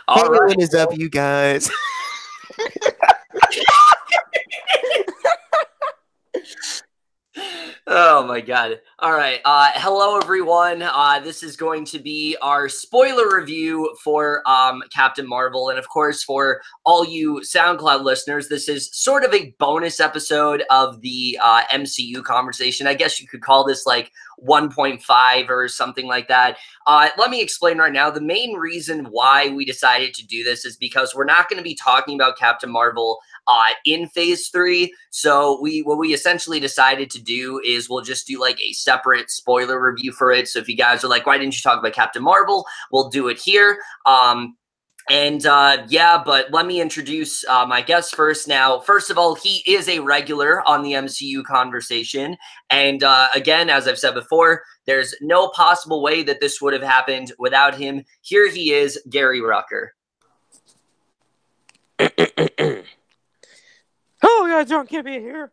Hey, All right. what is up, you guys? Oh my god. All right. Hello everyone. This is going to be our spoiler review for Captain Marvel, and of course for all you SoundCloud listeners, this is sort of a bonus episode of the MCU conversation. I guess you could call this like 1.5 or something like that. Let me explain right now. The main reason why we decided to do this is because we're not going to be talking about Captain Marvel in phase 3. So what we essentially decided to do is we'll just do like a separate spoiler review for it. So if you guys are like, why didn't you talk about Captain Marvel? We'll do it here. Yeah, but let me introduce my guest first. Now, first of all, he is a regular on the MCU conversation. And again, as I've said before, there's no possible way that this would have happened without him. Here he is, Gary Rucker. Hello guys, John Kippy here.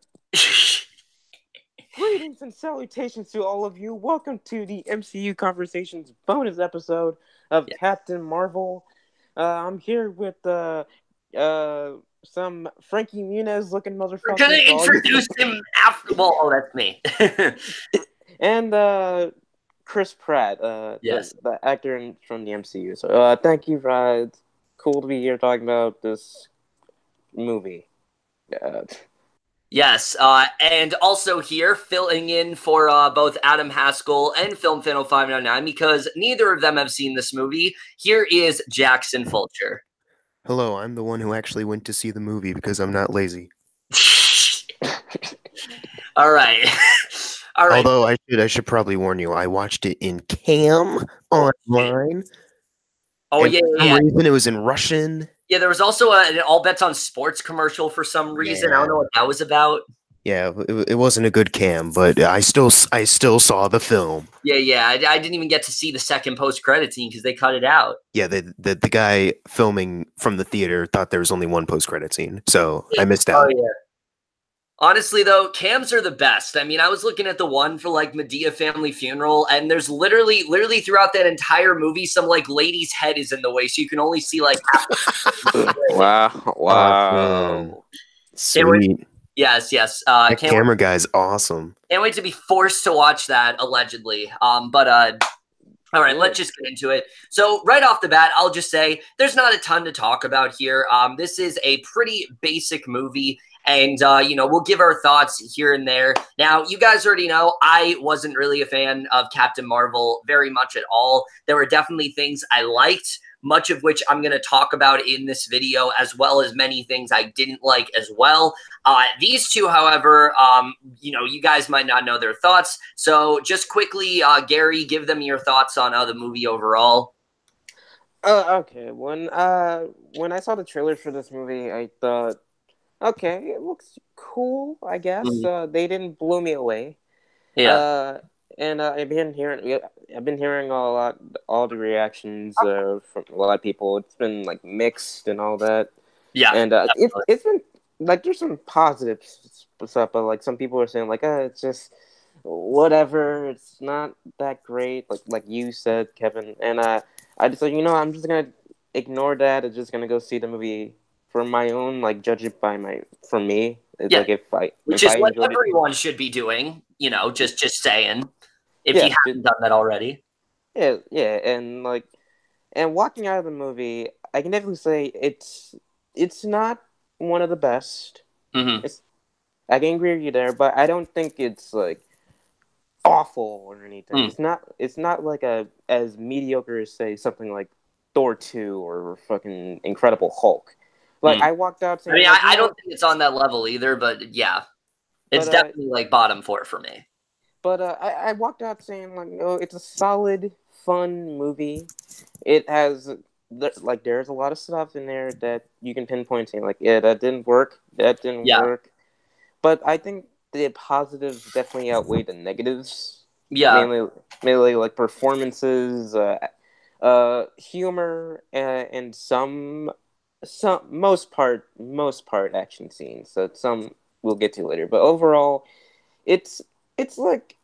Greetings and salutations to all of you. Welcome to the MCU Conversations bonus episode of Captain Marvel. I'm here with some Frankie Muniz looking motherfuckers. We're gonna introduce him after. Well, oh, that's me. And Chris Pratt, yes, the actor from the MCU. So thank you, Rod. Cool to be here talking about this movie. Yes, and also here filling in for both Adam Haskell and Film Fennel 599 because neither of them have seen this movie. Here is Jackson Fulcher. Hello, I'm the one who actually went to see the movie because I'm not lazy. All right. All right. Although I should probably warn you, I watched it in cam online. Oh, yeah. For some reason, it was in Russian. Yeah, there was also an All Bets on Sports commercial for some reason. I don't know what that was about. Yeah, it wasn't a good cam, but I still saw the film. Yeah. I didn't even get to see the second post-credit scene because they cut it out. Yeah, the guy filming from the theater thought there was only one post-credit scene, so I missed out. Oh, yeah. Honestly, though, cams are the best. I mean, I was looking at the one for like Medea Family Funeral, and there's literally throughout that entire movie, some like lady's head is in the way, so you can only see like half. Wow. Sweet. Yes. That camera guy's awesome. Can't wait to be forced to watch that, allegedly. All right, let's just get into it. So right off the bat, I'll just say there's not a ton to talk about here. This is a pretty basic movie. And, we'll give our thoughts here and there. Now, you guys already know I wasn't really a fan of Captain Marvel very much at all. There were definitely things I liked, much of which I'm going to talk about in this video, as well as many things I didn't like as well. These two, however, you guys might not know their thoughts. So just quickly, Gary, give them your thoughts on the movie overall. Okay. When I saw the trailer for this movie, I thought, okay, it looks cool, I guess. Mm-hmm. They didn't blow me away. Yeah. And I've been hearing all the reactions from a lot of people. It's been like mixed and all that. Yeah. And it's been like there's some positive stuff, but like some people are saying like, it's just whatever. It's not that great, like you said, Kevin. And I just like I'm just gonna ignore that. I'm just gonna go see the movie for my own, like judge it for me. It's like which is what everyone should be doing. Just saying. If you haven't done that already. Yeah, and walking out of the movie, I can definitely say it's not one of the best. Mm-hmm. I can agree with you there, but I don't think it's like awful or anything. It's not like as mediocre as say something like Thor 2 or fucking Incredible Hulk. Like I walked out saying, I don't think it's on that level either, but yeah, it's definitely like bottom 4 for me. But I walked out saying like, no, it's a solid, fun movie. It has there's a lot of stuff in there that you can pinpoint saying like, yeah, that didn't work, work. But I think the positives definitely outweigh the negatives. Yeah, mainly like performances, humor, and some most part action scenes. So some we'll get to later. But overall, it's like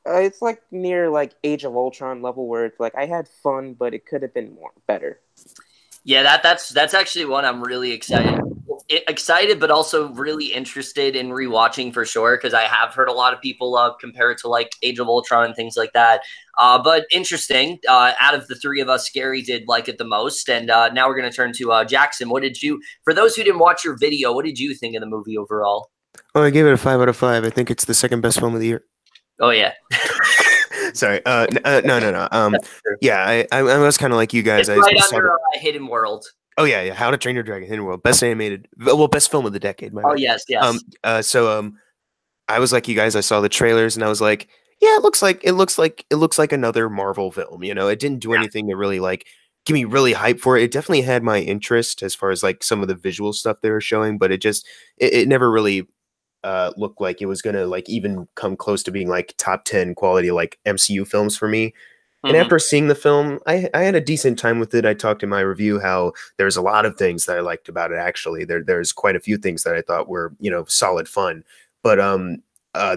near like Age of Ultron level where it's like I had fun, but it could have been better. Yeah, that's actually one I'm really excited, but also really interested in rewatching for sure, because I have heard a lot of people compare it to like Age of Ultron and things like that. But interesting. Out of the three of us, Scary did like it the most, and now we're gonna turn to Jackson. What did you? For those who didn't watch your video, what did you think of the movie overall? Oh, I gave it a 5 out of 5. I think it's the second best film of the year. Oh yeah, Sorry. No, no, no. that's true. Yeah, I was kind of like you guys. It's right under Hidden World. Oh yeah, yeah. How to Train Your Dragon: Hidden World, best animated, well, best film of the decade. My Oh bad. yes, yes. So I was like you guys. I saw the trailers and I was like, yeah, it looks like another Marvel film. You know, it didn't do anything to really like give me really hype for it. It definitely had my interest as far as like some of the visual stuff they were showing, but it never really looked like it was gonna like even come close to being like top 10 quality like MCU films for me. And Mhm. after seeing the film, I had a decent time with it. I talked in my review how there's a lot of things that I liked about it. Actually, there's quite a few things that I thought were solid fun, but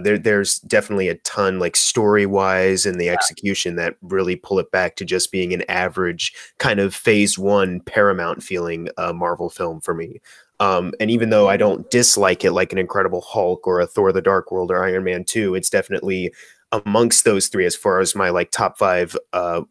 there's definitely a ton like story wise and the execution that really pull it back to just being an average kind of phase one Paramount feeling Marvel film for me. And even though I don't dislike it like an Incredible Hulk or a Thor: The Dark World or Iron Man 2, it's definitely amongst those three as far as my like top 5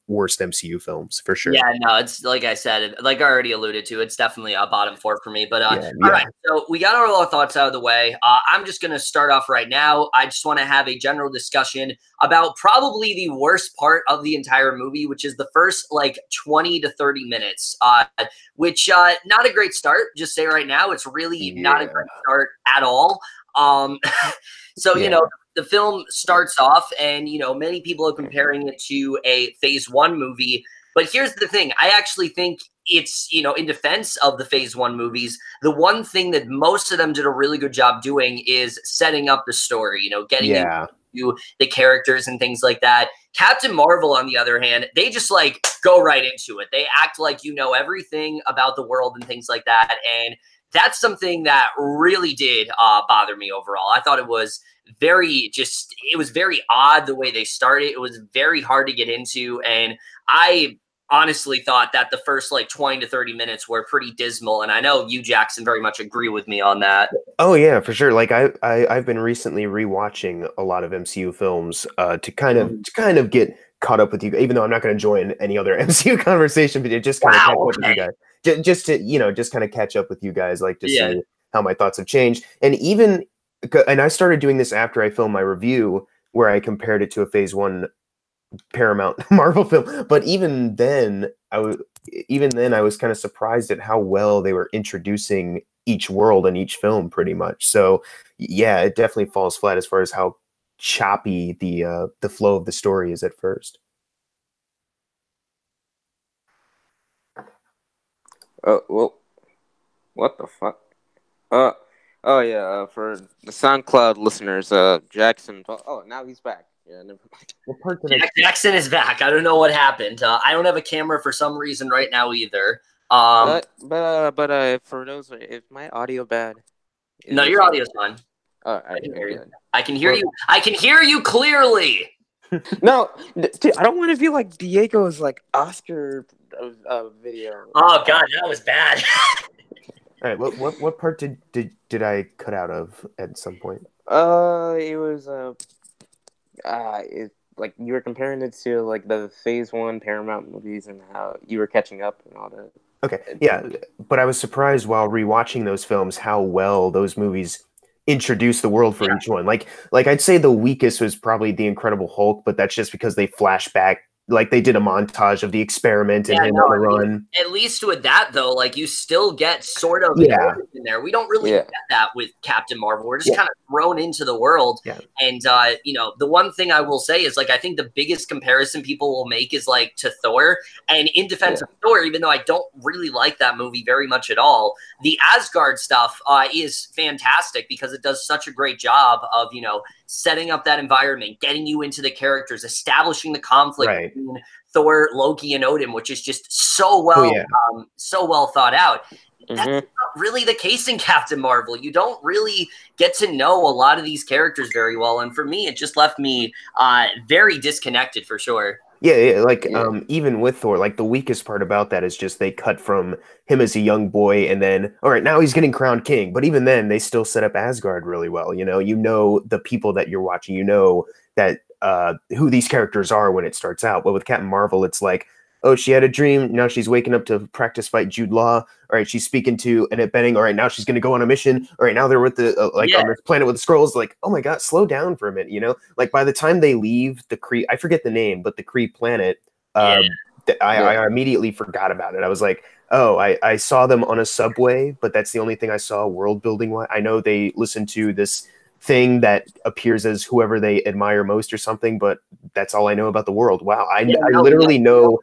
worst MCU films for sure. Yeah, no, it's like I said, like I already alluded to, it's definitely a bottom 4 for me. But Yeah, all right, so we got all our thoughts out of the way. I'm just gonna start off right now. I just want to have a general discussion about probably the worst part of the entire movie, which is the first like 20 to 30 minutes. Which not a great start. Just say right now, it's really not a great start at all. So Yeah. the film starts off, and many people are comparing it to a phase one movie. But here's the thing: I actually think it's in defense of the phase one movies, the one thing that most of them did a really good job doing is setting up the story. Getting Yeah. into the characters and things like that. Captain Marvel, on the other hand, they just like go right into it. They act like everything about the world and things like that, and that's something that really did bother me overall. I thought it was it was very odd the way they started. It was very hard to get into, and I honestly thought that the first like 20 to 30 minutes were pretty dismal, and I know you, Jackson, very much agree with me on that. Oh yeah, for sure. Like I've been recently rewatching a lot of MCU films to kind of get caught up with you, even though I'm not going to join any other MCU conversation, but it just kind of catch up with you guys. Just to just kind of catch up with you guys, like to see how my thoughts have changed. And I started doing this after I filmed my review, where I compared it to a phase one Paramount Marvel film. But even then, I was kind of surprised at how well they were introducing each world and each film, pretty much. So yeah, it definitely falls flat as far as how choppy the flow of the story is at first. Well, what the fuck? Oh yeah. For the SoundCloud listeners, Jackson. Oh, now he's back. Yeah, never mind. What part did Jackson is back. I don't know what happened. I don't have a camera for some reason right now either. But for those, is my audio bad? No, your audio's fine. Oh, I can hear you. I can hear you. I can hear you clearly. No, dude, I don't want to feel like Diego's like Oscar video. Oh God, that was bad. All right, what part did I cut out of at some point? It was like you were comparing it to like the phase one Paramount movies and how you were catching up and all that. Okay, yeah, but I was surprised while rewatching those films how well those movies introduced the world for each one. Like I'd say the weakest was probably The Incredible Hulk, but that's just because they flash back, like they did a montage of the experiment and him on the run. At least with that though, like you still get sort of in there. We don't really get that with Captain Marvel. We're just kind of thrown into the world. Yeah. And the one thing I will say is like I think the biggest comparison people will make is like to Thor. And in defense of Thor, even though I don't really like that movie very much at all, the Asgard stuff is fantastic because it does such a great job of setting up that environment, getting you into the characters, establishing the conflict between Thor, Loki, and Odin, which is just so well thought out. That's not really the case in Captain Marvel. You don't really get to know a lot of these characters very well, and for me, it just left me very disconnected for sure. Yeah, like Yeah. even with Thor, like the weakest part about that is just they cut from him as a young boy and then all right, now he's getting crowned king. But even then they still set up Asgard really well. You know the people that you're watching, you know that who these characters are when it starts out. But with Captain Marvel, it's like, oh, she had a dream, now she's waking up to practice fight Jude Law. All right, she's speaking to Annette Bening. All right, now she's gonna go on a mission. All right, now they're with the like Yeah. on this planet with the scrolls. Like, oh my god, slow down for a minute, Like by the time they leave the Kree, I forget the name, but the Kree planet, Yeah. I immediately forgot about it. I was like, oh, I saw them on a subway, but that's the only thing I saw world building wise. I know they listened to this thing that appears as whoever they admire most or something, but that's all I know about the world. Wow, Yeah, I no, literally know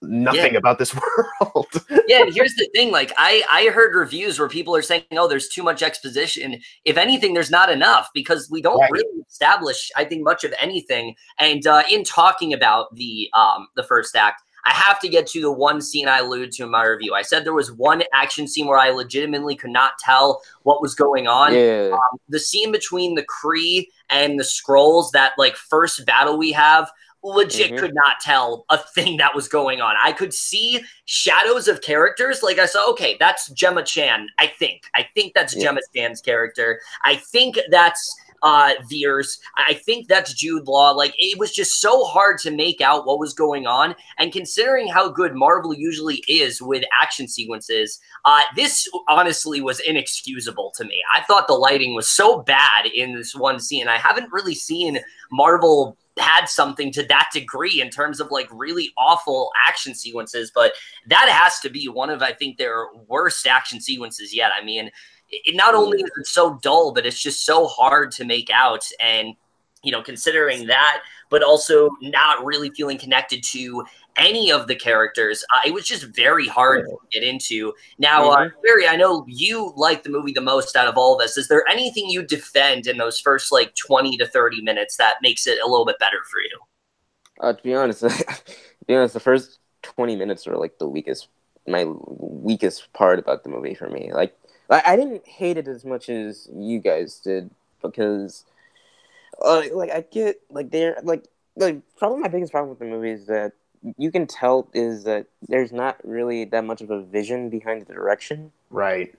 yeah. nothing about this world. Yeah, and here's the thing. Like, I heard reviews where people are saying, oh, there's too much exposition. If anything, there's not enough because we don't Right. really establish, I think, much of anything. And in talking about the first act, I have to get to the one scene I alluded to in my review. I said there was one action scene where I legitimately could not tell what was going on. Yeah. The scene between the Kree and the Skrulls, that like first battle we have, legit could not tell a thing that was going on. I could see shadows of characters. Like I saw, okay, that's Gemma Chan. I think that's Gemma Chan's character. I think that's Veers. I think that's Jude Law. Like, it was just so hard to make out what was going on. And considering how good Marvel usually is with action sequences, this honestly was inexcusable to me. I thought the lighting was so bad in this one scene. I haven't really seen Marvel had something to that degree in terms of like really awful action sequences, but that has to be one of, I think, their worst action sequences yet. I mean, it not only is it so dull, but it's just so hard to make out. And, considering that, but also not really feeling connected to any of the characters, it was just very hard to get into. Now, Barry, I know you like the movie the most out of all of us. Is there anything you defend in those first like 20 to 30 minutes that makes it a little bit better for you? To be honest, the first 20 minutes are like my weakest part about the movie for me. Like, I didn't hate it as much as you guys did because, like, I get like probably my biggest problem with the movie is that you can tell is that there's not really that much of a vision behind the direction. Right.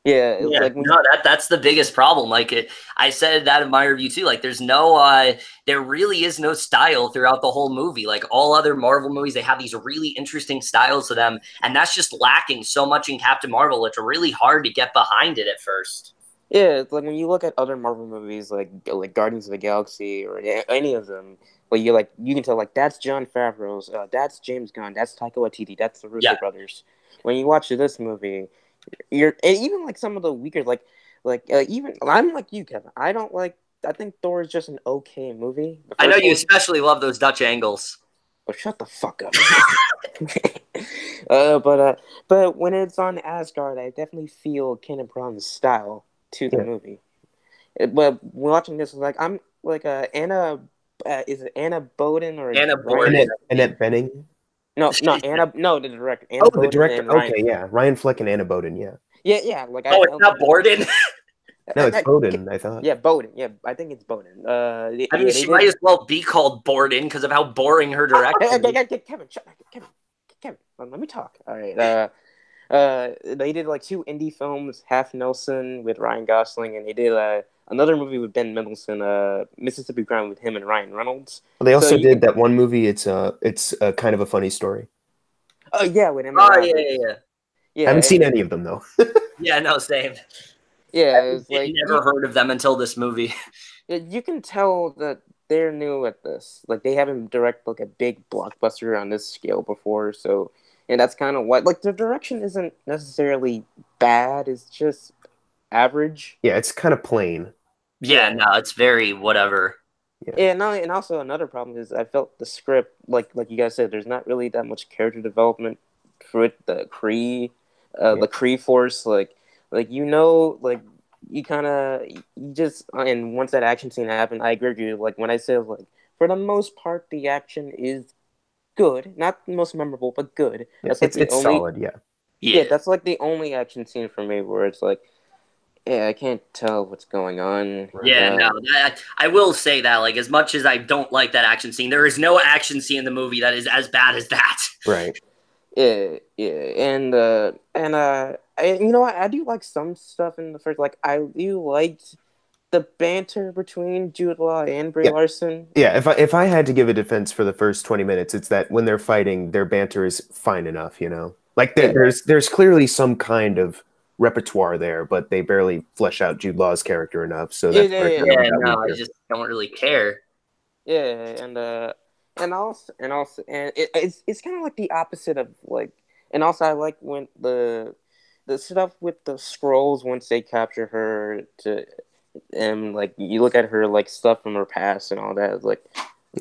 Yeah, like that's the biggest problem. Like I said that in my review too. Like there really is no style throughout the whole movie. Like all other Marvel movies, they have these really interesting styles to them, and that's just lacking so much in Captain Marvel. It's really hard to get behind it at first. Yeah, it's like when you look at other Marvel movies, like Guardians of the Galaxy or any of them, but you can tell like that's Jon Favreau's, that's James Gunn, that's Taika Waititi, that's the Russo brothers. When you watch this movie, and even like some of the weaker even I'm like you, Kevin. I think Thor is just an okay movie. I know you especially love those Dutch angles. But shut the fuck up. But when it's on Asgard, I definitely feel Kenneth Branagh's style to the movie. But watching this, like I'm like Anna, is it Anna Boden or Anna Boden? Annette Bening. No, Anna. No, the director. Anna Boden, the director. Okay, yeah, Ryan Fleck and Anna Boden. Yeah. Yeah. Like, it's not Borden. No, it's Boden. I thought. Yeah, Boden. Yeah, I think it's Boden. She might as well be called Borden because of how boring her direction is. Kevin, let me talk. All right. They did like 2 indie films, Half Nelson with Ryan Gosling, and they did another movie with Ben Mendelsohn, Mississippi Grind with him and Ryan Reynolds. Well, they also did that one movie. It's kind of a funny story. Oh yeah, with him. Yeah. I haven't seen any of them though. Yeah, no, same. Yeah, I never heard of them until this movie. You can tell that they're new at this. Like they haven't directed like a big blockbuster on this scale before, so. And that's kind of what, like, the direction isn't necessarily bad. It's just average. Yeah, it's kind of plain. Yeah, no, it's very whatever. Yeah, no, and also another problem is I felt the script, like you guys said, there's not really that much character development for it. The Kree Force, like and once that action scene happened, I agree with you. Like when I said, like, for the most part, the action is good, not the most memorable, but good. That's like it's solid, yeah. Yeah, that's like the only action scene for me where it's like Yeah, I can't tell what's going on. Right. Yeah, no, I will say that, like, as much as I don't like that action scene, there is no action scene in the movie that is as bad as that. Right. Yeah, you know what? I do like some stuff in the first. Like, I do like the banter between Jude Law and Brie Yeah. Larson. Yeah, if I had to give a defense for the first 20 minutes, it's that when they're fighting, their banter is fine enough, you know? Like Yeah. there's clearly some kind of repertoire there, but they barely flesh out Jude Law's character enough, so that's where it kind of Yeah, got no, I weaker. just don't really care. Yeah, and it's kind of like the opposite of like, and also I like when the stuff with the scrolls once they capture her to, and like you look at her like stuff from her past and all that, like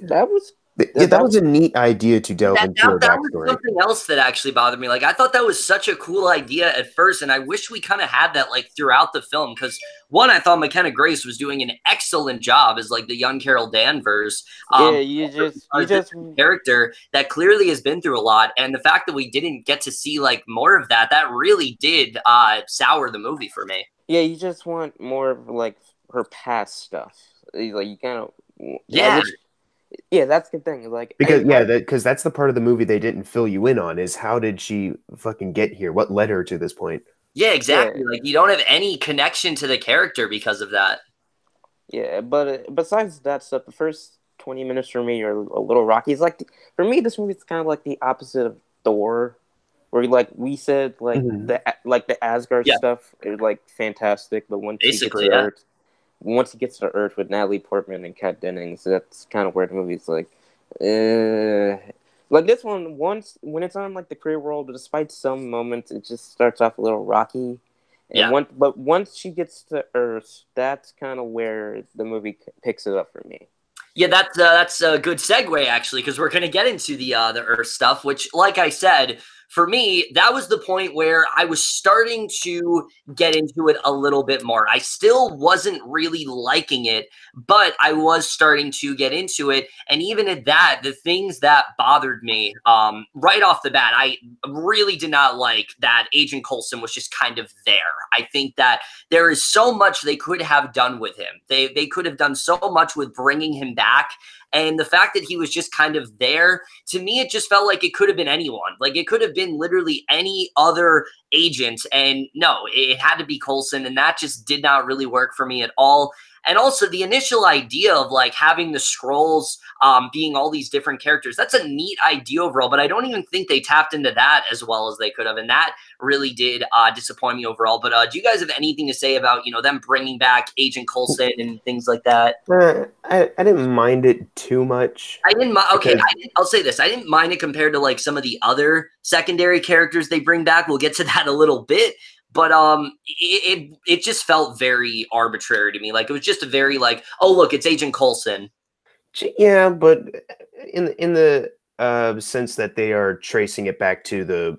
that was Yeah, that was a neat idea to delve into her That was backstory. something else that actually bothered me. Like, I thought that was such a cool idea at first, and I wish we kind of had that like throughout the film. Because one, I thought McKenna Grace was doing an excellent job as like the young Carol Danvers. Yeah, you just character that clearly has been through a lot, and the fact that we didn't get to see like more of that really did sour the movie for me. Yeah, you just want more of like her past stuff. Like you kind of Yeah. Yeah, that's the thing. Like Because that's the part of the movie they didn't fill you in on is how did she fucking get here? What led her to this point? Yeah, exactly. Like you don't have any connection to the character because of that. Yeah, but besides that stuff, the first 20 minutes for me are a little rocky. It's like for me, this movie is kind of like the opposite of Thor, where like we said, like the Asgard stuff is like fantastic, but once he gets to Earth with Natalie Portman and Kat Dennings, that's kind of where the movie's like this one. Once when it's on like the career world, despite some moments, it just starts off a little rocky. And but once she gets to Earth, that's kind of where the movie picks it up for me. Yeah, that's a good segue actually, because we're going to get into the Earth stuff, which, like I said, for me, that was the point where I was starting to get into it a little bit more. I still wasn't really liking it, but I was starting to get into it. And even at that, the things that bothered me right off the bat, I really did not like that Agent Coulson was just kind of there. I think that there is so much they could have done with him. They could have done so much with bringing him back. And the fact that he was just kind of there, to me, it just felt like it could have been anyone. Like it could have been literally any other agent. And no, it had to be Coulson. And that just did not really work for me at all. And also the initial idea of like having the scrolls being all these different characters, that's a neat idea overall, but I don't even think they tapped into that as well as they could have. And that really did disappoint me overall. But do you guys have anything to say about, them bringing back Agent Coulson and things like that? I didn't mind it too much. I didn't mind. Okay, I'll say this. I didn't mind it compared to like some of the other secondary characters they bring back. We'll get to that a little bit. But it just felt very arbitrary to me. Like it was just a very like, oh look, it's Agent Coulson. Yeah, but in the sense that they are tracing it back to the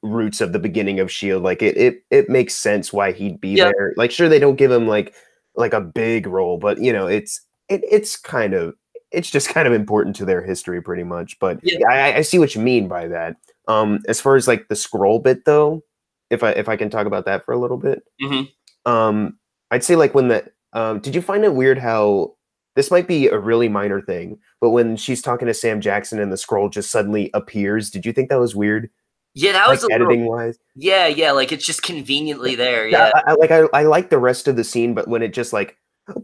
roots of the beginning of Shield, like it makes sense why he'd be there. Like sure they don't give him like a big role, but it's just kind of important to their history pretty much. But I see what you mean by that. As far as like the scroll bit though, if I can talk about that for a little bit. I'd say like when did you find it weird how this might be a really minor thing, but when she's talking to Sam Jackson and the scroll just suddenly appears, did you think that was weird? Yeah, that was like editing wise. Yeah, like it's just conveniently there. Yeah, I like the rest of the scene, but when it just like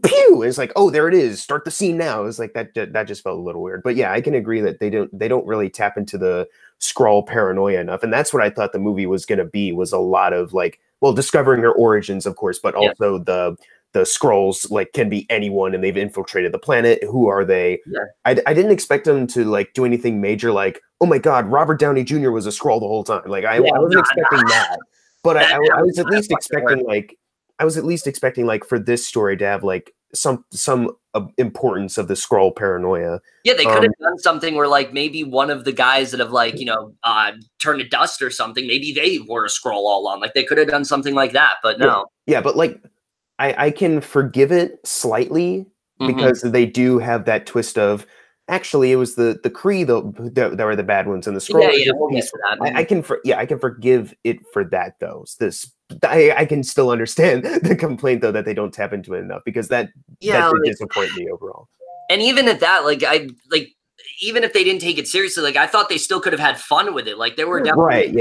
pew, it's like, oh, there it is. Start the scene now. It's like that just felt a little weird. But yeah, I can agree that they don't really tap into the scroll paranoia enough, and that's what I thought the movie was going to be. Was a lot of like, well, discovering her origins, of course, but also the scrolls like can be anyone, and they've infiltrated the planet. Who are they? Yeah. I didn't expect them to like do anything major, like, oh my God, Robert Downey Jr. was a scroll the whole time. Like I wasn't expecting that, but I was at least expecting like. I was at least expecting like for this story to have like some importance of the scroll paranoia. Yeah, they could have done something where like maybe one of the guys that have like turned to dust or something, maybe they were a scroll all along. Like they could have done something like that, but no. Yeah, but like I can forgive it slightly because they do have that twist of actually it was the Kree that were the bad ones and the scroll. Yeah, we'll get to that. I can forgive it for that though. This I can still understand the complaint though that they don't tap into it enough, because that did disappoint me overall. And even at that, even if they didn't take it seriously, like I thought they still could have had fun with it. Like there were definitely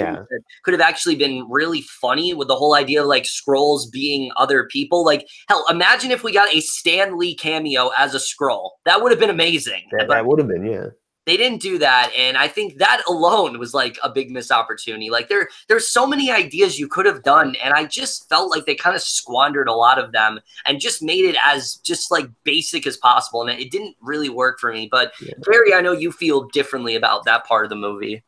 could have actually been really funny with the whole idea of like Skrulls being other people. Like hell, imagine if we got a Stan Lee cameo as a Skrull. That would have been amazing. That would have been, yeah. They didn't do that, and I think that alone was like a big missed opportunity. Like there's so many ideas you could have done, and I just felt like they kind of squandered a lot of them and just made it as just like basic as possible, and it didn't really work for me. But Gary, I know you feel differently about that part of the movie.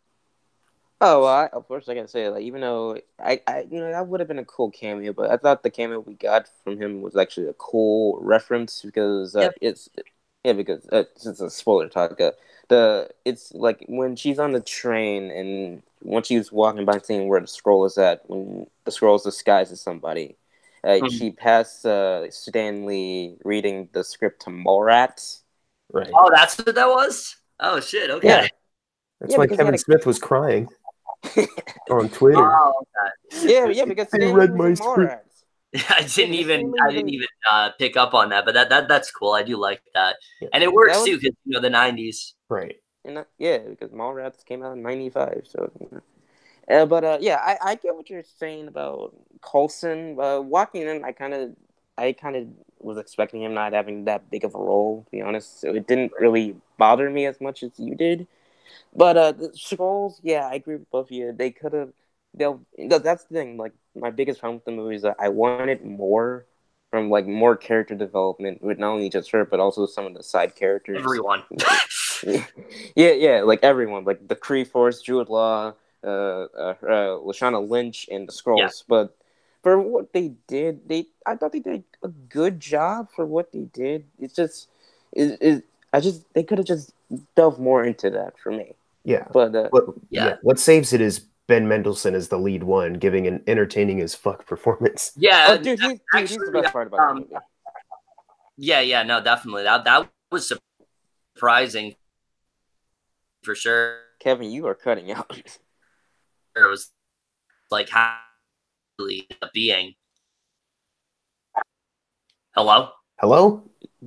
Oh, well, of course I can say, like, even though I that would have been a cool cameo, but I thought the cameo we got from him was actually a cool reference because it's a spoiler talk. It's like when she's on the train and once she's walking by seeing where the Skrull is at, when the Skrull is disguised as somebody, she passed Stan Lee reading the script to Mallrats. Right. Oh, that's what that was? Oh shit, okay. Yeah. That's why Kevin Smith was crying on Twitter. Oh, okay. Yeah, because he read my script. I didn't even pick up on that, but that's cool. I do like that, and it works too because the '90s, right? And because Mallrats came out in '95, so. I get what you're saying about Coulson. Walking in, I kind of was expecting him not having that big of a role, to be honest. So it didn't really bother me as much as you did. But the Skrulls, yeah, I agree with both of you. They could have. That's the thing. Like my biggest problem with the movie is that I wanted more from like more character development with not only just her but also some of the side characters. Everyone. yeah, like everyone, like the Kree Force, Jude Law, Lashana Lynch, and the Skrulls. Yeah. But for what they did, I thought they did a good job for what they did. It's just, they could have just delved more into that for me. Yeah, but what saves it is Ben Mendelsohn as the lead one, giving an entertaining as fuck performance. Yeah, he's the best part about the movie. Yeah, no, definitely. That was surprising for sure. Kevin, you are cutting out. It was like how really being. Hello,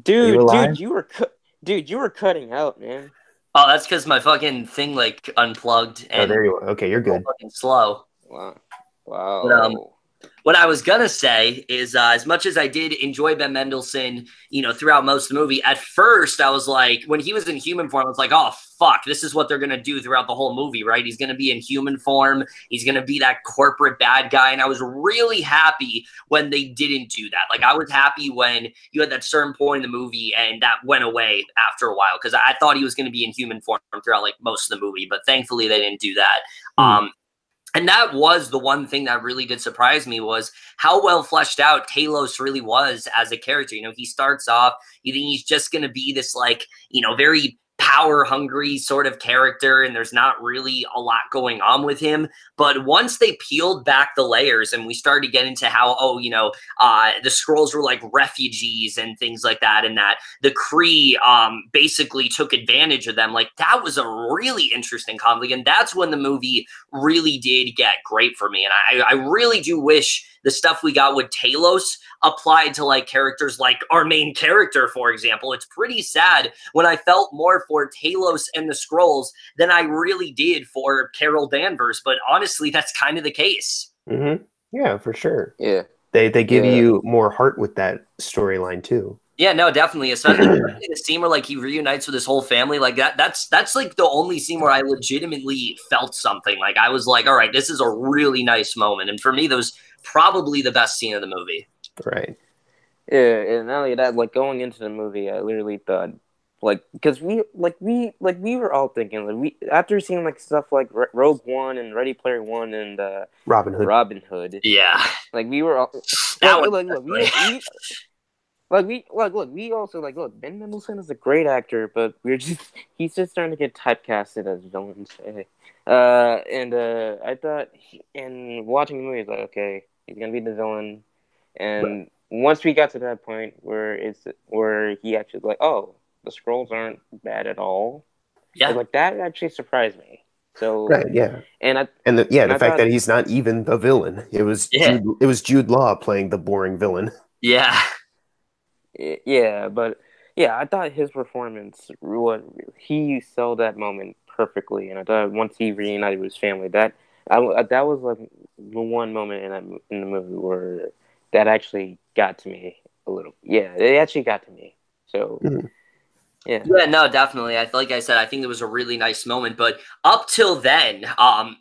dude, you were cutting out, man. Oh, that's because my fucking thing like unplugged. And there you are. Okay, you're good. Fucking slow. Wow. But, what I was gonna say is, as much as I did enjoy Ben Mendelsohn, throughout most of the movie, at first I was like, when he was in human form, I was like, oh fuck, this is what they're gonna do throughout the whole movie, right? He's gonna be in human form. He's gonna be that corporate bad guy, and I was really happy when they didn't do that. Like I was happy when you had that certain point in the movie, and that went away after a while because I thought he was gonna be in human form throughout like most of the movie, but thankfully they didn't do that. And that was the one thing that really did surprise me was how well fleshed out Talos really was as a character. He starts off, you think he's just going to be this like, very power hungry sort of character, and there's not really a lot going on with him. But once they peeled back the layers and we started to get into how, the Skrulls were like refugees and things like that, and that the Kree basically took advantage of them, like that was a really interesting conflict. And that's when the movie really did get great for me. And I really do wish the stuff we got with Talos applied to like characters like our main character, for example. It's pretty sad when I felt more for Talos and the Skrulls than I really did for Carol Danvers. But honestly, that's kind of the case. Mm-hmm. Yeah, for sure. Yeah. They give you more heart with that storyline too. Yeah, no, definitely. Especially the scene where like he reunites with his whole family, like that's like the only scene where I legitimately felt something. Like I was like, all right, this is a really nice moment. And for me, that was probably the best scene of the movie. Right. Yeah, and not only that, like going into the movie, I literally thought, like, because we were all thinking, like, after seeing like stuff like Rogue One and Ready Player One and Robin Hood. Yeah. Like we were all we also look, Ben Mendelsohn is a great actor, but he's just starting to get typecasted as villains. I thought, and watching the movie, it's like, okay, he's gonna be the villain, and once we got to that point where he actually like, oh, the Skrulls aren't bad at all. Yeah, like that actually surprised me. So Right, yeah. and the fact thought, that he's not even the villain. It was Jude Law playing the boring villain. Yeah. Yeah, but yeah, I thought his performance he sold that moment perfectly, and I thought once he reunited with his family, that was like the one moment in the movie where that actually got to me a little. Yeah, it actually got to me. So. Mm. Yeah, no, definitely. Like I said, I think it was a really nice moment. But up till then,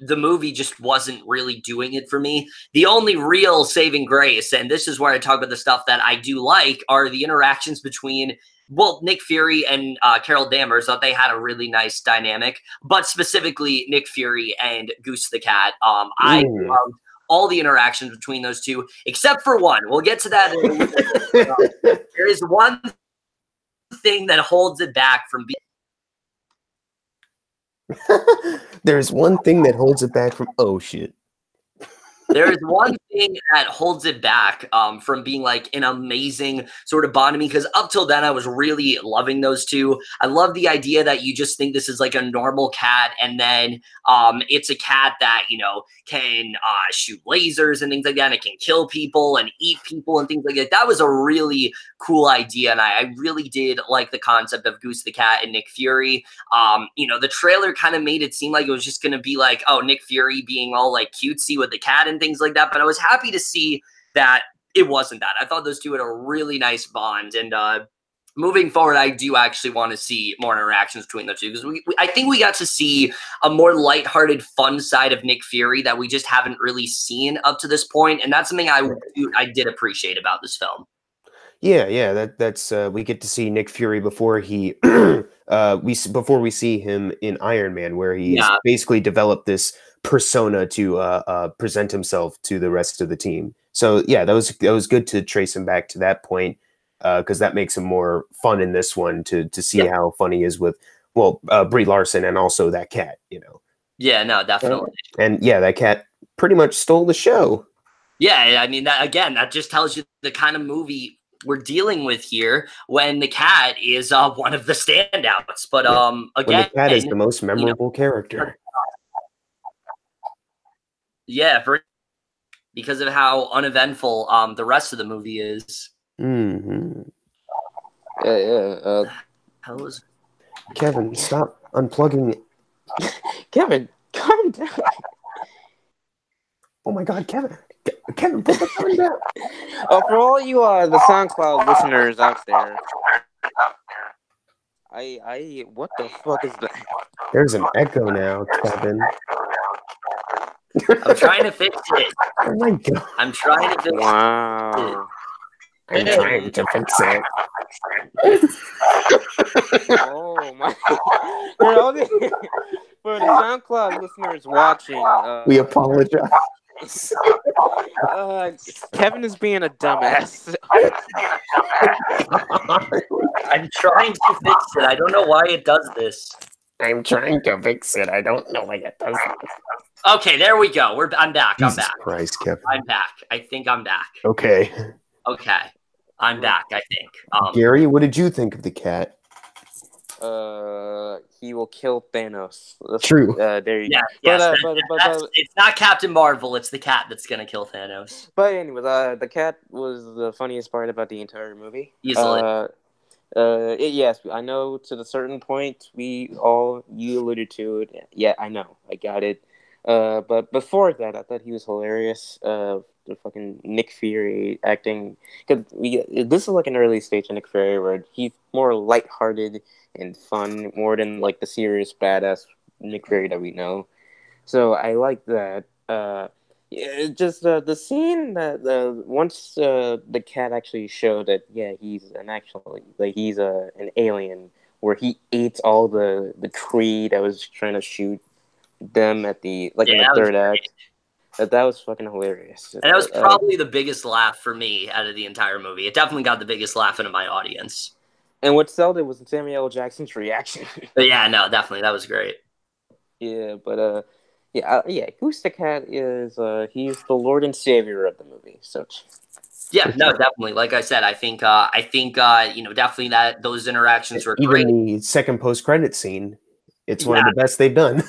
the movie just wasn't really doing it for me. The only real saving grace, and this is where I talk about the stuff that I do like, are the interactions between, well, Nick Fury and Carol Danvers. Thought they had a really nice dynamic, but specifically Nick Fury and Goose the Cat. I loved all the interactions between those two, except for one. We'll get to that in a little bit. There is one thing that holds it back from being there's one thing that holds it back from there is one thing that holds it back from being like an amazing sort of bond to me, because up till then I was really loving those two. I love the idea that you just think this is like a normal cat, and then it's a cat that, you know, can shoot lasers and things like that, and it can kill people and eat people and things like that. That was a really cool idea, and I really did like the concept of Goose the Cat and Nick Fury. You know, the trailer kind of made it seem like it was just going to be like, oh, Nick Fury being all like cutesy with the cat and things like that, but I was happy to see that it wasn't that. I thought those two had a really nice bond, and moving forward, I do actually want to see more interactions between the two, because I think we got to see a more lighthearted, fun side of Nick Fury that we just haven't really seen up to this point, and that's something I did appreciate about this film. Yeah, that's we get to see Nick Fury before he before we see him in Iron Man, where he's basically developed this persona to present himself to the rest of the team. So yeah, that was good to trace him back to that point, because that makes him more fun in this one to see how fun he is with Brie Larson and also that cat, you know. Yeah, no, definitely. And yeah, that cat pretty much stole the show. Yeah, I mean, that just tells you the kind of movie we're dealing with here, when the cat is one of the standouts. But again, when the cat is the most memorable character. Yeah, because of how uneventful the rest of the movie is. Mm-hmm. Yeah. Kevin, stop unplugging. Kevin, calm down. Oh my God, Kevin, put the phone down. For all you the SoundCloud listeners out there, what the fuck is that? There's an echo now, Kevin. I'm trying to fix it. Oh my God. I'm trying to fix it. Wow. I'm trying to fix it. Oh my. For the SoundCloud listeners watching, we apologize. Kevin is being a dumbass. I'm trying to fix it. I don't know why it does this. I'm trying to fix it. I don't know why it does this. Okay, there we go. I'm back. Jesus I'm back. Christ, Kevin. I'm back. I think I'm back. Okay. I'm back, I think. Gary, what did you think of the cat? He will kill Thanos. True. There you go. Yes, it's not Captain Marvel. It's the cat that's gonna kill Thanos. But anyways, the cat was the funniest part about the entire movie. Easily. Yes, I know to the certain point you alluded to it. Yeah, I know. I got it. But before that, I thought he was hilarious. The fucking Nick Fury acting, because this is like an early stage of Nick Fury where he's more lighthearted and fun, more than like the serious badass Nick Fury that we know. So I like that. Just the scene that once the cat actually showed that he's he's an alien, where he ate all the Kree that was trying to shoot them at in the third act. That was fucking hilarious. And that was probably the biggest laugh for me out of the entire movie. It definitely got the biggest laugh into my audience. And what sold it was Samuel L. Jackson's reaction. But yeah, no, definitely. That was great. Yeah, but Goose the Cat is he's the Lord and Savior of the movie. So yeah, no, definitely. Like I said, I think definitely that those interactions were great. Even the second post-credit scene, it's one of the best they've done.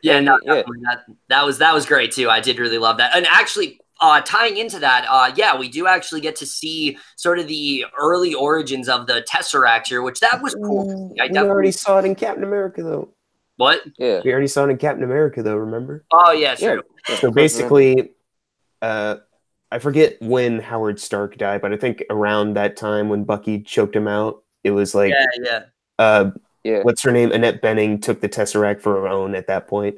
Yeah, no, yeah. definitely. That was great too. I did really love that. And actually, tying into that, yeah, we do actually get to see sort of the early origins of the Tesseract here, which that was cool to see. I We already saw it in Captain America, though. What? Yeah. We already saw it in Captain America, though. Remember? Oh yeah, Yeah. true. So basically, I forget when Howard Stark died, but I think around that time when Bucky choked him out, it was like, Yeah. what's her name? Annette Bening took the Tesseract for her own at that point.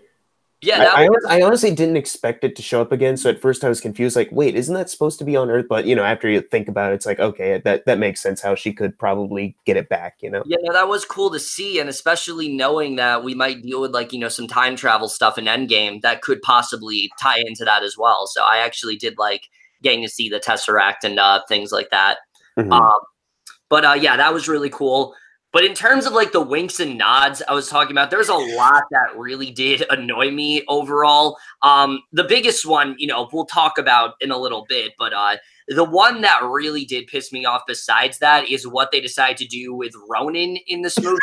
Yeah, that I honestly didn't expect it to show up again. So at first I was confused, like, wait, isn't that supposed to be on Earth? But, you know, after you think about it, it's like, okay, that makes sense how she could probably get it back, you know? Yeah, no, that was cool to see. And especially knowing that we might deal with, like, you know, some time travel stuff in Endgame that could possibly tie into that as well. So I actually did like getting to see the Tesseract and things like that. But yeah, that was really cool. But in terms of like the winks and nods I was talking about, there's a lot that really did annoy me overall. The biggest one, you know, we'll talk about in a little bit, but the one that really did piss me off besides that is what they decide to do with Ronan in this movie.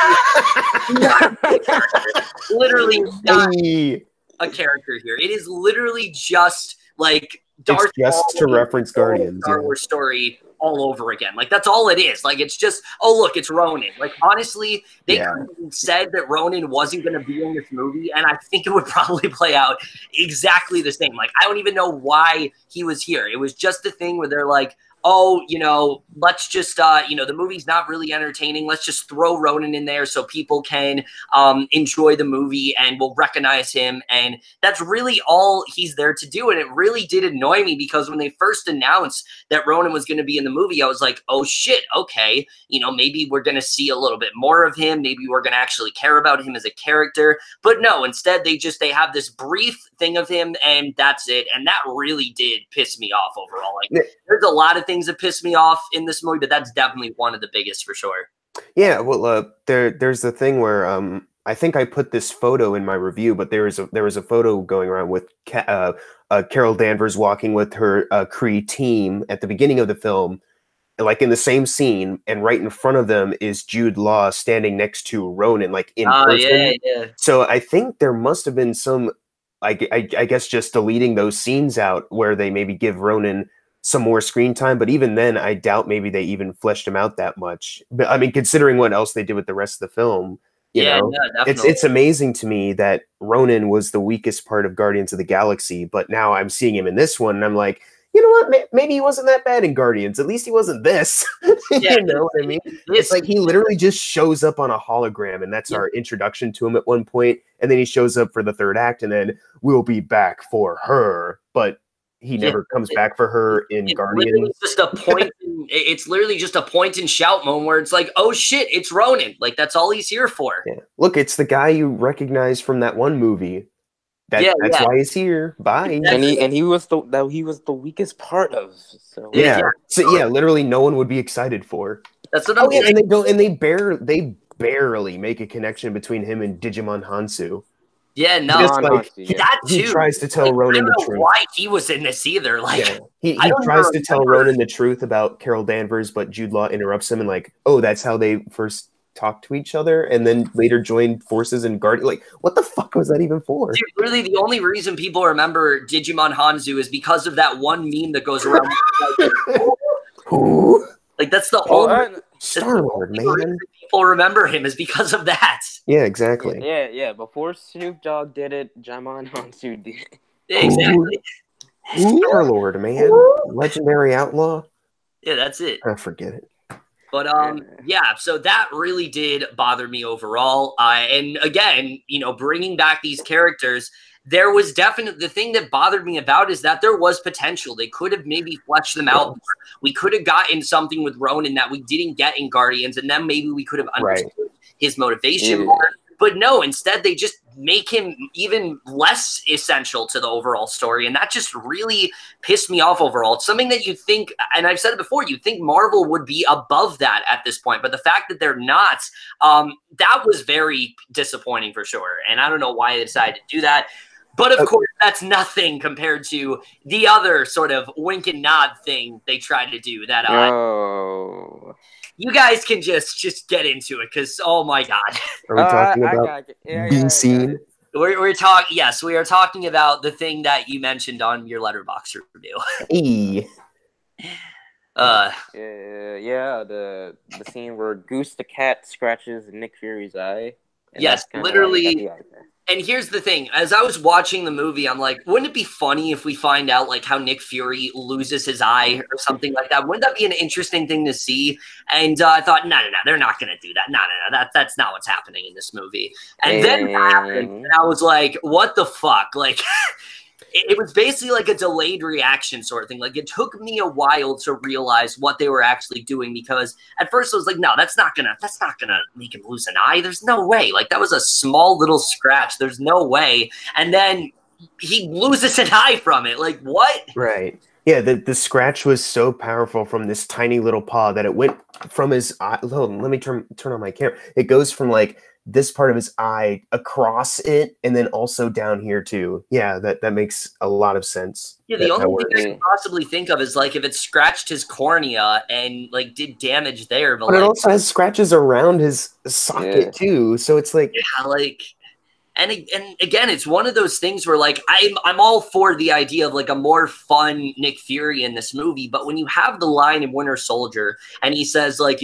Literally not a character here. It is literally just like Darth just Maul to reference Guardians, Star Wars story all over again. Like, that's all it is. Like, it's just, oh, look, it's Ronan. Like, honestly, they could have said that Ronan wasn't going to be in this movie, and I think it would probably play out exactly the same. Like, I don't even know why he was here. It was just a thing where they're like, oh, you know, let's just, you know, the movie's not really entertaining. Let's just throw Ronan in there so people can enjoy the movie and will recognize him. And that's really all he's there to do. And it really did annoy me because when they first announced that Ronan was going to be in the movie, I was like, oh shit, okay, you know, maybe we're going to see a little bit more of him. Maybe we're going to actually care about him as a character. But no, instead they have this brief thing of him and that's it. And that really did piss me off overall. Like, there's a lot of things that piss me off in this movie, but that's definitely one of the biggest for sure. Yeah, well, there's the thing where I think I put this photo in my review, but there was a photo going around with Carol Danvers walking with her Kree team at the beginning of the film, like in the same scene, and right in front of them is Jude Law standing next to Ronan, like in person. Yeah. So I think there must have been some, I guess, just deleting those scenes out where they maybe give Ronan some more screen time, but even then, I doubt maybe they even fleshed him out that much. But I mean, considering what else they did with the rest of the film, you know, it's amazing to me that Ronan was the weakest part of Guardians of the Galaxy, but now I'm seeing him in this one, and I'm like, you know what? Maybe he wasn't that bad in Guardians. At least he wasn't this. You know what I mean? It's like he literally just shows up on a hologram, and that's our introduction to him at one point, and then he shows up for the third act, and then we'll be back for her, but he never comes back for her in Guardians. It's literally just a point and shout moment where it's like, oh shit, it's Ronan. Like, that's all he's here for. Yeah. Look, it's the guy you recognize from that one movie. That's why he's here. Bye. And he was the weakest part of. So literally no one would be excited for. That's what I'm saying. And they barely make a connection between him and Digimon Hansu. Yeah, no, like, he tries to tell Ronan the truth. I don't know why he was in this either. Like, he tries to tell Ronan the truth about Carol Danvers, but Jude Law interrupts him and like, oh, that's how they first talked to each other, and then later joined forces in Guardian. Like, what the fuck was that even for? Dude, really, the only reason people remember Digimon Hansu is because of that one meme that goes around. Who? Like, that's the whole Star-Lord, man. People remember him is because of that. Yeah, exactly. Yeah. Before Snoop Dogg did it, Digimon Hansu did it. Exactly. Star-Lord, man. Legendary outlaw. Yeah, that's it. I forget it. But yeah, so that really did bother me overall. And again, you know, bringing back these characters, there was definitely the thing that bothered me about is that there was potential. They could have maybe fleshed them out. We could have gotten something with Ronan that we didn't get in Guardians, and then maybe we could have understood his motivation more. But no, instead they just make him even less essential to the overall story. And that just really pissed me off overall. It's something that you think, and I've said it before, you think Marvel would be above that at this point. But the fact that they're not, that was very disappointing for sure. And I don't know why they decided to do that. But of course, that's nothing compared to the other sort of wink and nod thing they tried to do. That you guys can just get into it because, oh my god, are we talking about B scene? We're talking. Yes, we are talking about the thing that you mentioned on your Letterboxd review. E. Yeah, the scene where Goose the cat scratches Nick Fury's eye. And yes, that's literally. And here's the thing: as I was watching the movie, I'm like, wouldn't it be funny if we find out like how Nick Fury loses his eye or something like that? Wouldn't that be an interesting thing to see? And I thought, no, they're not going to do that. No, that's not what's happening in this movie. And then that happened, and I was like, what the fuck? Like. It was basically like a delayed reaction sort of thing. Like it took me a while to realize what they were actually doing because at first I was like, no, that's not gonna make him lose an eye. There's no way. Like that was a small little scratch. There's no way. And then he loses an eye from it. Like what? Right. Yeah, the scratch was so powerful from this tiny little paw that it went from his eye. Hold on, let me turn on my camera. It goes from like this part of his eye across it and then also down here too. Yeah, that makes a lot of sense. Yeah, the only thing I can possibly think of is like if it scratched his cornea and like did damage there, but it like, also has scratches around his socket too. So it's like and again, it's one of those things where like I'm all for the idea of like a more fun Nick Fury in this movie, but when you have the line in Winter Soldier and he says like,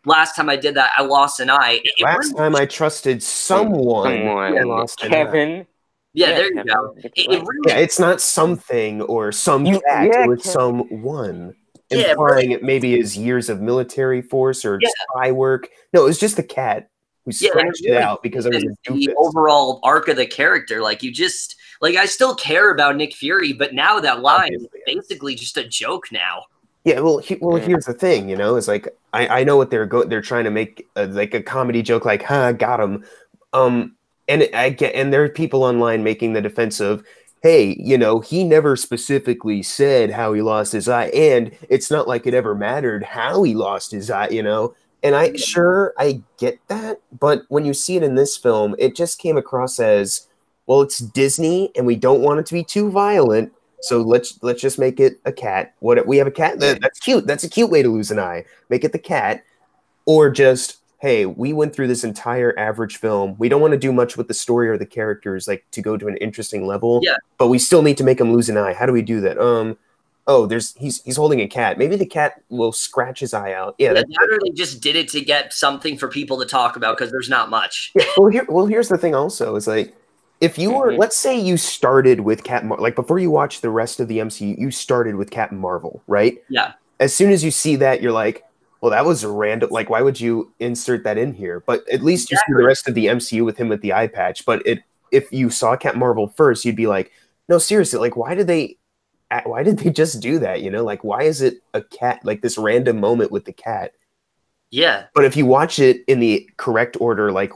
last time I did that, I lost an eye. Last time I trusted someone I lost Kevin. An eye. Yeah, there you go. It's not something or some cat. It was someone. Implying it maybe his years of military force or spy work. No, it was just the cat. We scratched it out because it was the overall arc of the character. Like I still care about Nick Fury, but now that line is basically just a joke now. Yeah, well, here's the thing, it's like I know what they're trying to make like a comedy joke, like, got him, and there are people online making the defense of, hey, he never specifically said how he lost his eye, and it's not like it ever mattered how he lost his eye, And I get that, but when you see it in this film, it just came across as, well, it's Disney, and we don't want it to be too violent, so let's just make it a cat. We have a cat? That's cute. That's a cute way to lose an eye. Make it the cat, or just, hey, we went through this entire average film. We don't want to do much with the story or the characters, like to go to an interesting level. Yeah. But we still need to make him lose an eye. How do we do that? He's holding a cat. Maybe the cat will scratch his eye out. Yeah, that or they just did it to get something for people to talk about because there's not much. Yeah, here's the thing. Also, is like if you were, let's say, you started with like before you watch the rest of the MCU, you started with Captain Marvel, right? Yeah. As soon as you see that, you're like, well, that was a random. Like, why would you insert that in here? But at least you see the rest of the MCU with him with the eye patch. But if you saw Captain Marvel first, you'd be like, no, seriously, like, why did they just do that? Like, why is it a cat, like this random moment with the cat? Yeah. But if you watch it in the correct order, like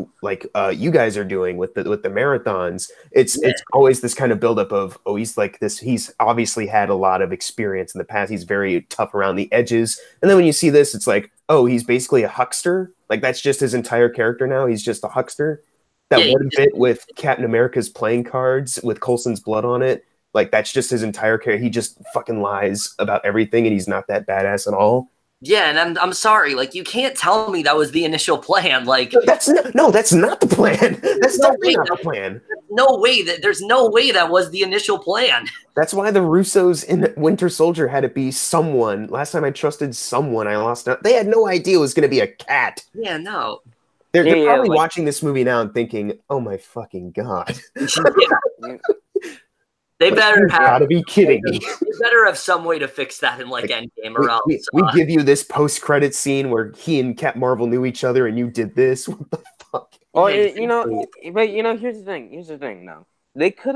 you guys are doing with the marathons, it's always this kind of buildup of, oh, he's like this. He's obviously had a lot of experience in the past. He's very tough around the edges. And then when you see this, it's like, oh, he's basically a huckster. Like that's just his entire character now. He's just a huckster. That one bit with Captain America's playing cards with Coulson's blood on it. Like that's just his entire character. He just fucking lies about everything, and he's not that badass at all. Yeah, and I'm sorry, like you can't tell me that was the initial plan. Like that's not the plan. That's definitely not the plan. There's no way that was the initial plan. That's why the Russos in Winter Soldier had to be someone. Last time I trusted someone, I lost. They had no idea it was going to be a cat. Yeah, no. They're probably watching this movie now and thinking, "Oh my fucking god." They better have. Gotta be kidding me. They better have some way to fix that in like Endgame or else. We give you this post-credit scene where he and Cap Marvel knew each other, and you did this. What the fuck? Well, here's the thing. No, they could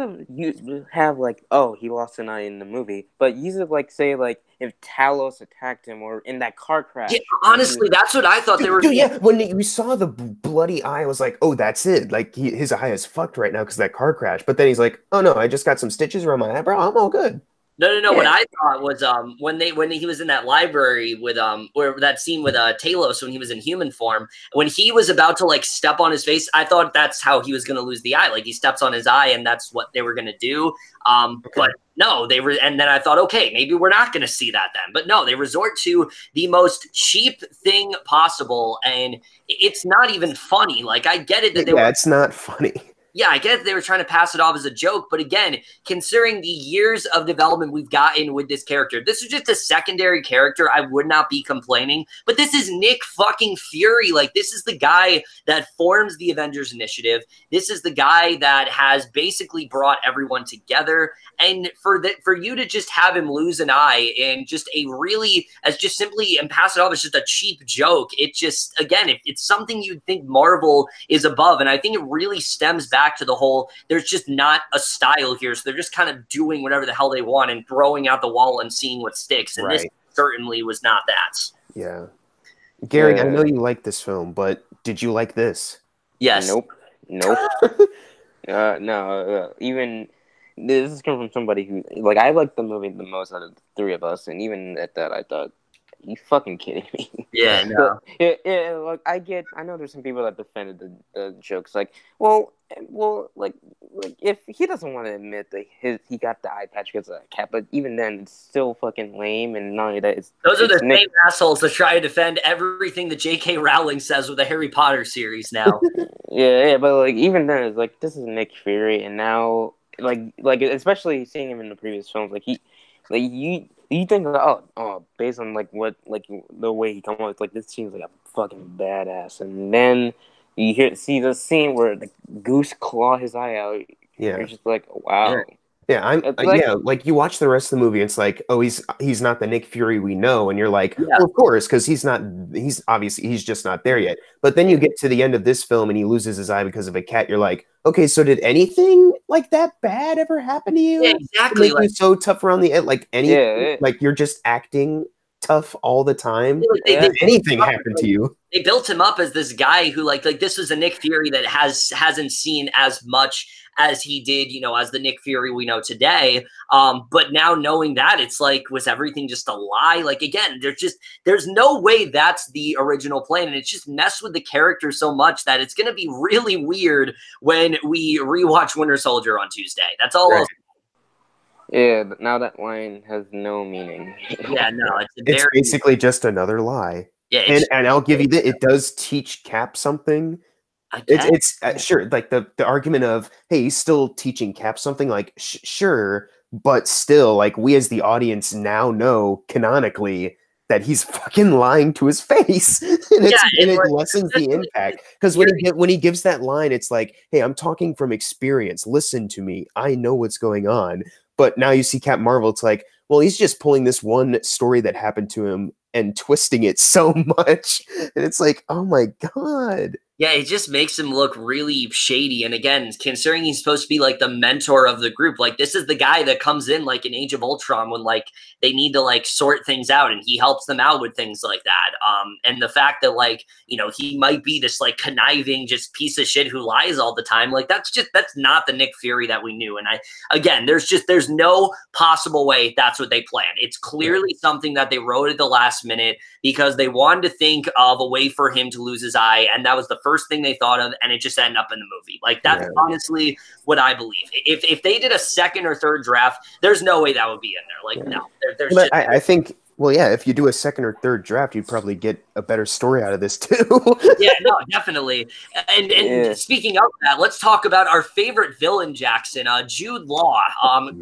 have like, oh, he lost an eye in the movie, but use it like say like if Talos attacked him or in that car crash. Yeah, honestly, that's what I thought they were. Dude, yeah, when we saw the bloody eye, I was like, oh, that's it. Like his eye is fucked right now because of that car crash. But then he's like, oh no, I just got some stitches around my eye, bro. I'm all good. No. Yeah. What I thought was when he was in that library with where that scene with Talos when he was in human form, when he was about to like step on his face, I thought that's how he was going to lose the eye. Like he steps on his eye, and that's what they were going to do. But no, they were, and then I thought, okay, maybe we're not going to see that then. But no, they resort to the most cheap thing possible, and it's not even funny. Like I get it that it's not funny. yeah, I get they were trying to pass it off as a joke, but again, considering the years of development we've gotten with this character, this is just a secondary character. I would not be complaining, but this is Nick fucking Fury. Like, this is the guy that forms the Avengers Initiative. This is the guy that has basically brought everyone together. And for you to just have him lose an eye and just a really, as just simply, and pass it off as just a cheap joke, it just, again, it's something you'd think Marvel is above. And I think it really stems back to the whole, there's just not a style here. So they're just kind of doing whatever the hell they want and throwing out the wall and seeing what sticks. And this certainly was not that. Yeah. Gary, I know you like this film, but did you like this? Yes. Nope. No. Even this is coming from somebody who, like, I liked the movie the most out of the three of us, and even at that, I thought, you fucking kidding me? Yeah, no. Like, I know there's some people that defended the jokes, like, well, like if he doesn't want to admit that he got the eye patch because of that cap, but even then, it's still fucking lame, and not only that, those are the same assholes that try to defend everything that J.K. Rowling says with the Harry Potter series now. yeah, but like even then, it's like this is Nick Fury, and now like especially seeing him in the previous films, like you think based on like what like the way he comes out, like this seems like a fucking badass, and then you see the scene where the goose claw his eye out. Yeah, you're just like, wow. Yeah, like you watch the rest of the movie, it's like, oh, he's not the Nick Fury we know, and you're like, well, of course, because he's obviously just not there yet. But then you get to the end of this film and he loses his eye because of a cat. You're like, okay, so did anything like that bad ever happen to you? Yeah, exactly. Like, you're so tough around the end, like like you're just acting tough all the time. Did anything happen to you? They built him up as this guy who like this was a Nick Fury that hasn't seen as much as he did, as the Nick Fury we know today. But now knowing that, it's like, was everything just a lie? Like, again, there's no way that's the original plan. And it's just messed with the character so much that it's going to be really weird when we rewatch Winter Soldier on Tuesday. That's all I'll say. Yeah, but now that line has no meaning. Yeah, no, it's basically just another lie. Yeah, and I'll give you that it does teach Cap something. It's sure, like the argument of, hey, he's still teaching Cap something, like sure, but still, like, we as the audience now know canonically that he's fucking lying to his face, and it lessens the impact, because when he gives that line, it's like, hey, I'm talking from experience, listen to me, I know what's going on. But now you see Captain Marvel, it's like, well, he's just pulling this one story that happened to him and twisting it so much, and it's like, oh my god. Yeah, it just makes him look really shady. And again, considering he's supposed to be like the mentor of the group, like this is the guy that comes in like in Age of Ultron when like they need to like sort things out, and he helps them out with things like that. And the fact that like, he might be this like conniving just piece of shit who lies all the time, like that's not the Nick Fury that we knew. And there's no possible way that's what they planned. It's clearly something that they wrote at the last minute because they wanted to think of a way for him to lose his eye, and that was the first thing they thought of, and it just ended up in the movie. Like, that's honestly what I believe. If they did a second or third draft, there's no way that would be in there. Like, no. There's I think, well, yeah, if you do a second or third draft, you'd probably get a better story out of this too. Yeah, no, definitely. And speaking of that, let's talk about our favorite villain, Jackson, Jude Law.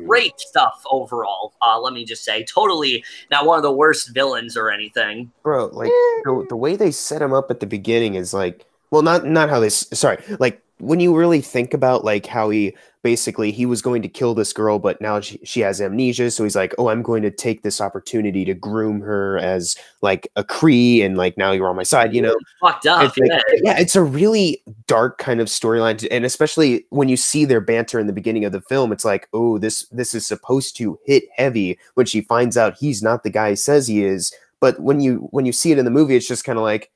Great stuff overall. Let me just say, totally not one of the worst villains or anything. Bro, like the way they set him up at the beginning is like, well, not how they, sorry, like when you really think about like how he was going to kill this girl, but now she has amnesia, so he's like, oh, I'm going to take this opportunity to groom her as like a Kree, and like, now you're on my side, Fucked up. Yeah, it's a really dark kind of storyline, and especially when you see their banter in the beginning of the film, it's like, oh, this is supposed to hit heavy when she finds out he's not the guy he says he is. But when you see it in the movie, it's just kind of like,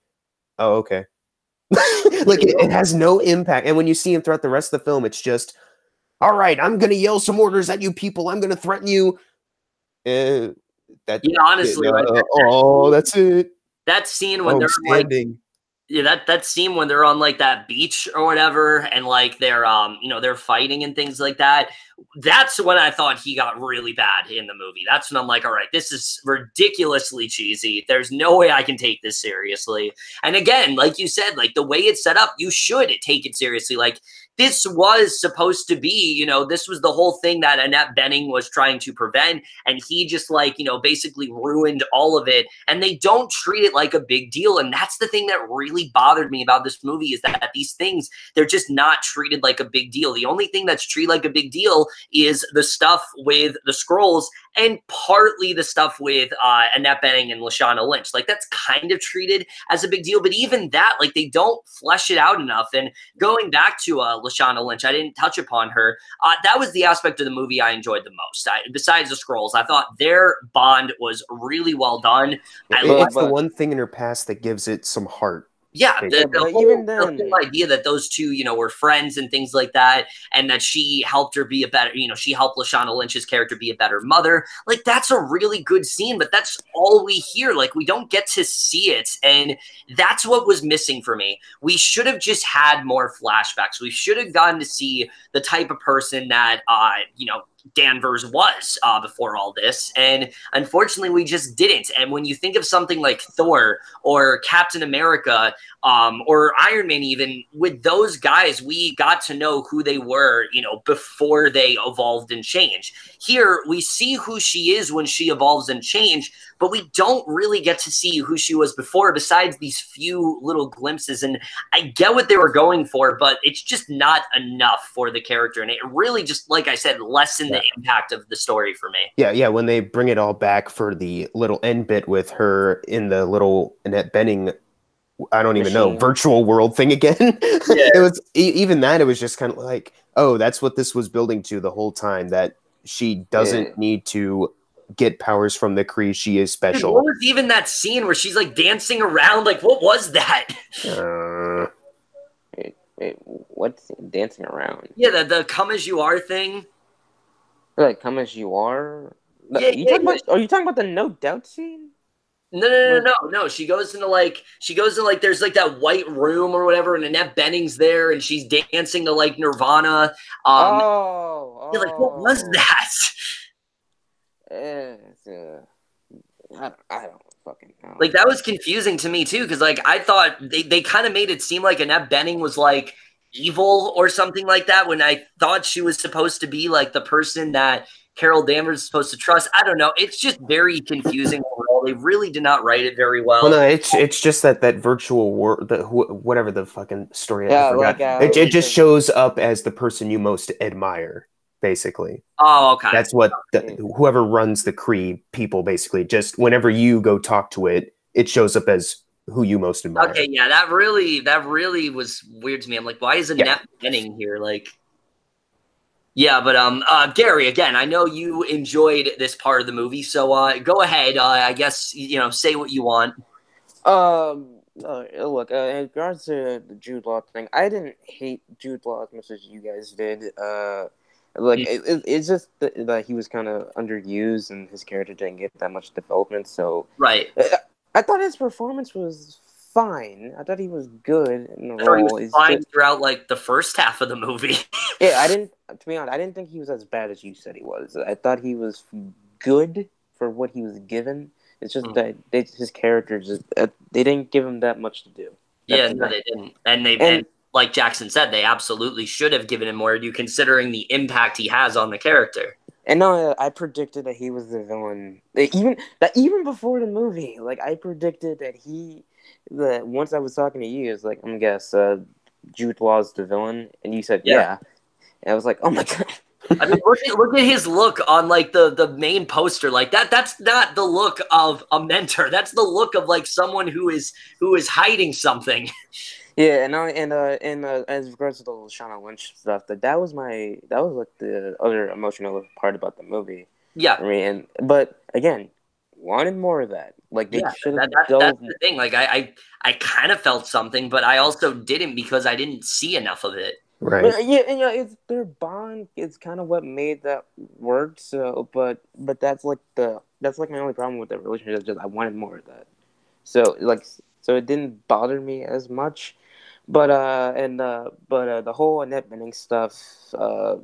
oh, okay. Like it has no impact. And when you see him throughout the rest of the film, it's just, all right, I'm gonna yell some orders at you people, I'm gonna threaten you. Honestly, that's it. That scene when they're standing. Like, that scene when they're on like that beach or whatever, and like they're they're fighting and things like that. That's when I thought he got really bad in the movie. That's when I'm like, all right, this is ridiculously cheesy. There's no way I can take this seriously. And again, like you said, like the way it's set up, you should take it seriously. Like this was supposed to be, this was the whole thing that Annette Bening was trying to prevent. And he just basically ruined all of it. And they don't treat it like a big deal. And that's the thing that really bothered me about this movie is that these things, they're just not treated like a big deal. The only thing that's treated like a big deal is the stuff with the Skrulls and partly the stuff with Annette Bening and Lashana Lynch. Like that's kind of treated as a big deal, but even that, like they don't flesh it out enough. And going back to Lashana Lynch, I didn't touch upon her. That was the aspect of the movie I enjoyed the most. Besides the Skrulls, I thought their bond was really well done. It's the one thing in her past that gives it some heart. Yeah, the whole idea that those two, were friends and things like that, and that she helped her be a better, she helped Lashana Lynch's character be a better mother. Like, that's a really good scene, but that's all we hear. Like, we don't get to see it, and that's what was missing for me. We should have just had more flashbacks. We should have gotten to see the type of person that, Danvers was before all this, and unfortunately we just didn't. And when you think of something like Thor or Captain America or Iron Man, even with those guys, we got to know who they were, before they evolved and changed. Here we see who she is when she evolves and change, but we don't really get to see who she was before besides these few little glimpses. And I get what they were going for, but it's just not enough for the character. And it really just, like I said, lessened the impact of the story for me. Yeah. When they bring it all back for the little end bit with her in the little Annette Bening, I don't even know, virtual world thing again. It was even that. It was just kind of like, oh, that's what this was building to the whole time, that she doesn't need to get powers from the Kree. She is special. Dude, what was even that scene where she's like dancing around? Like, what was that? Wait, what's dancing around? Yeah, the come as you are thing. Like, come as you are? Are you talking about the no doubt scene? No. She goes into there's like that white room or whatever, and Annette Bening's there, and she's dancing to like Nirvana. You're like, what was that? I don't fucking know. Like, that was confusing to me too, because like I thought they kind of made it seem like Annette Bening was like evil or something like that, when I thought she was supposed to be like the person that Carol Danvers is supposed to trust. I don't know. It's just very confusing overall. They really did not write it very well. Well, no, it's just that virtual world, whatever the fucking story. I forgot. It just shows up as the person you most admire, basically. Oh, okay. That's what whoever runs the Kree people, basically. Just whenever you go talk to it, it shows up as who you most admire. Okay, yeah, that really was weird to me. I'm like, why is Annette Bening here? Like, yeah, but Gary, again, I know you enjoyed this part of the movie, so go ahead. I guess say what you want. Look, in regards to the Jude Law thing, I didn't hate Jude Law as much as you guys did. It's just that he was kind of underused and his character didn't get that much development. So right, I thought his performance was fine. I thought he was good in the role. He was fine throughout like the first half of the movie. To be honest, I didn't think he was as bad as you said he was. I thought he was good for what he was given. It's just that his character they didn't give him that much to do. They didn't, and like Jackson said, they absolutely should have given him more, considering the impact he has on the character. And no, I predicted that he was the villain. Even before the movie, like I predicted that once I was talking to you, it's like, I'm gonna guess Jude Law's the villain, and you said yeah. And I was like, oh my god. I mean, look at his look on like the main poster. Like that's not the look of a mentor. That's the look of like someone who is hiding something. Yeah, and as regards to the Lashana Lynch stuff, that was like the other emotional part about the movie. Yeah, I mean, but again, wanted more of that. Like they should have. That's the thing. Like I kind of felt something, but I also didn't because I didn't see enough of it. Right. But, it's their bond. It's kind of what made that work. So, but that's like my only problem with that relationship. Just I wanted more of that. So it didn't bother me as much. the whole Annette Bening stuff,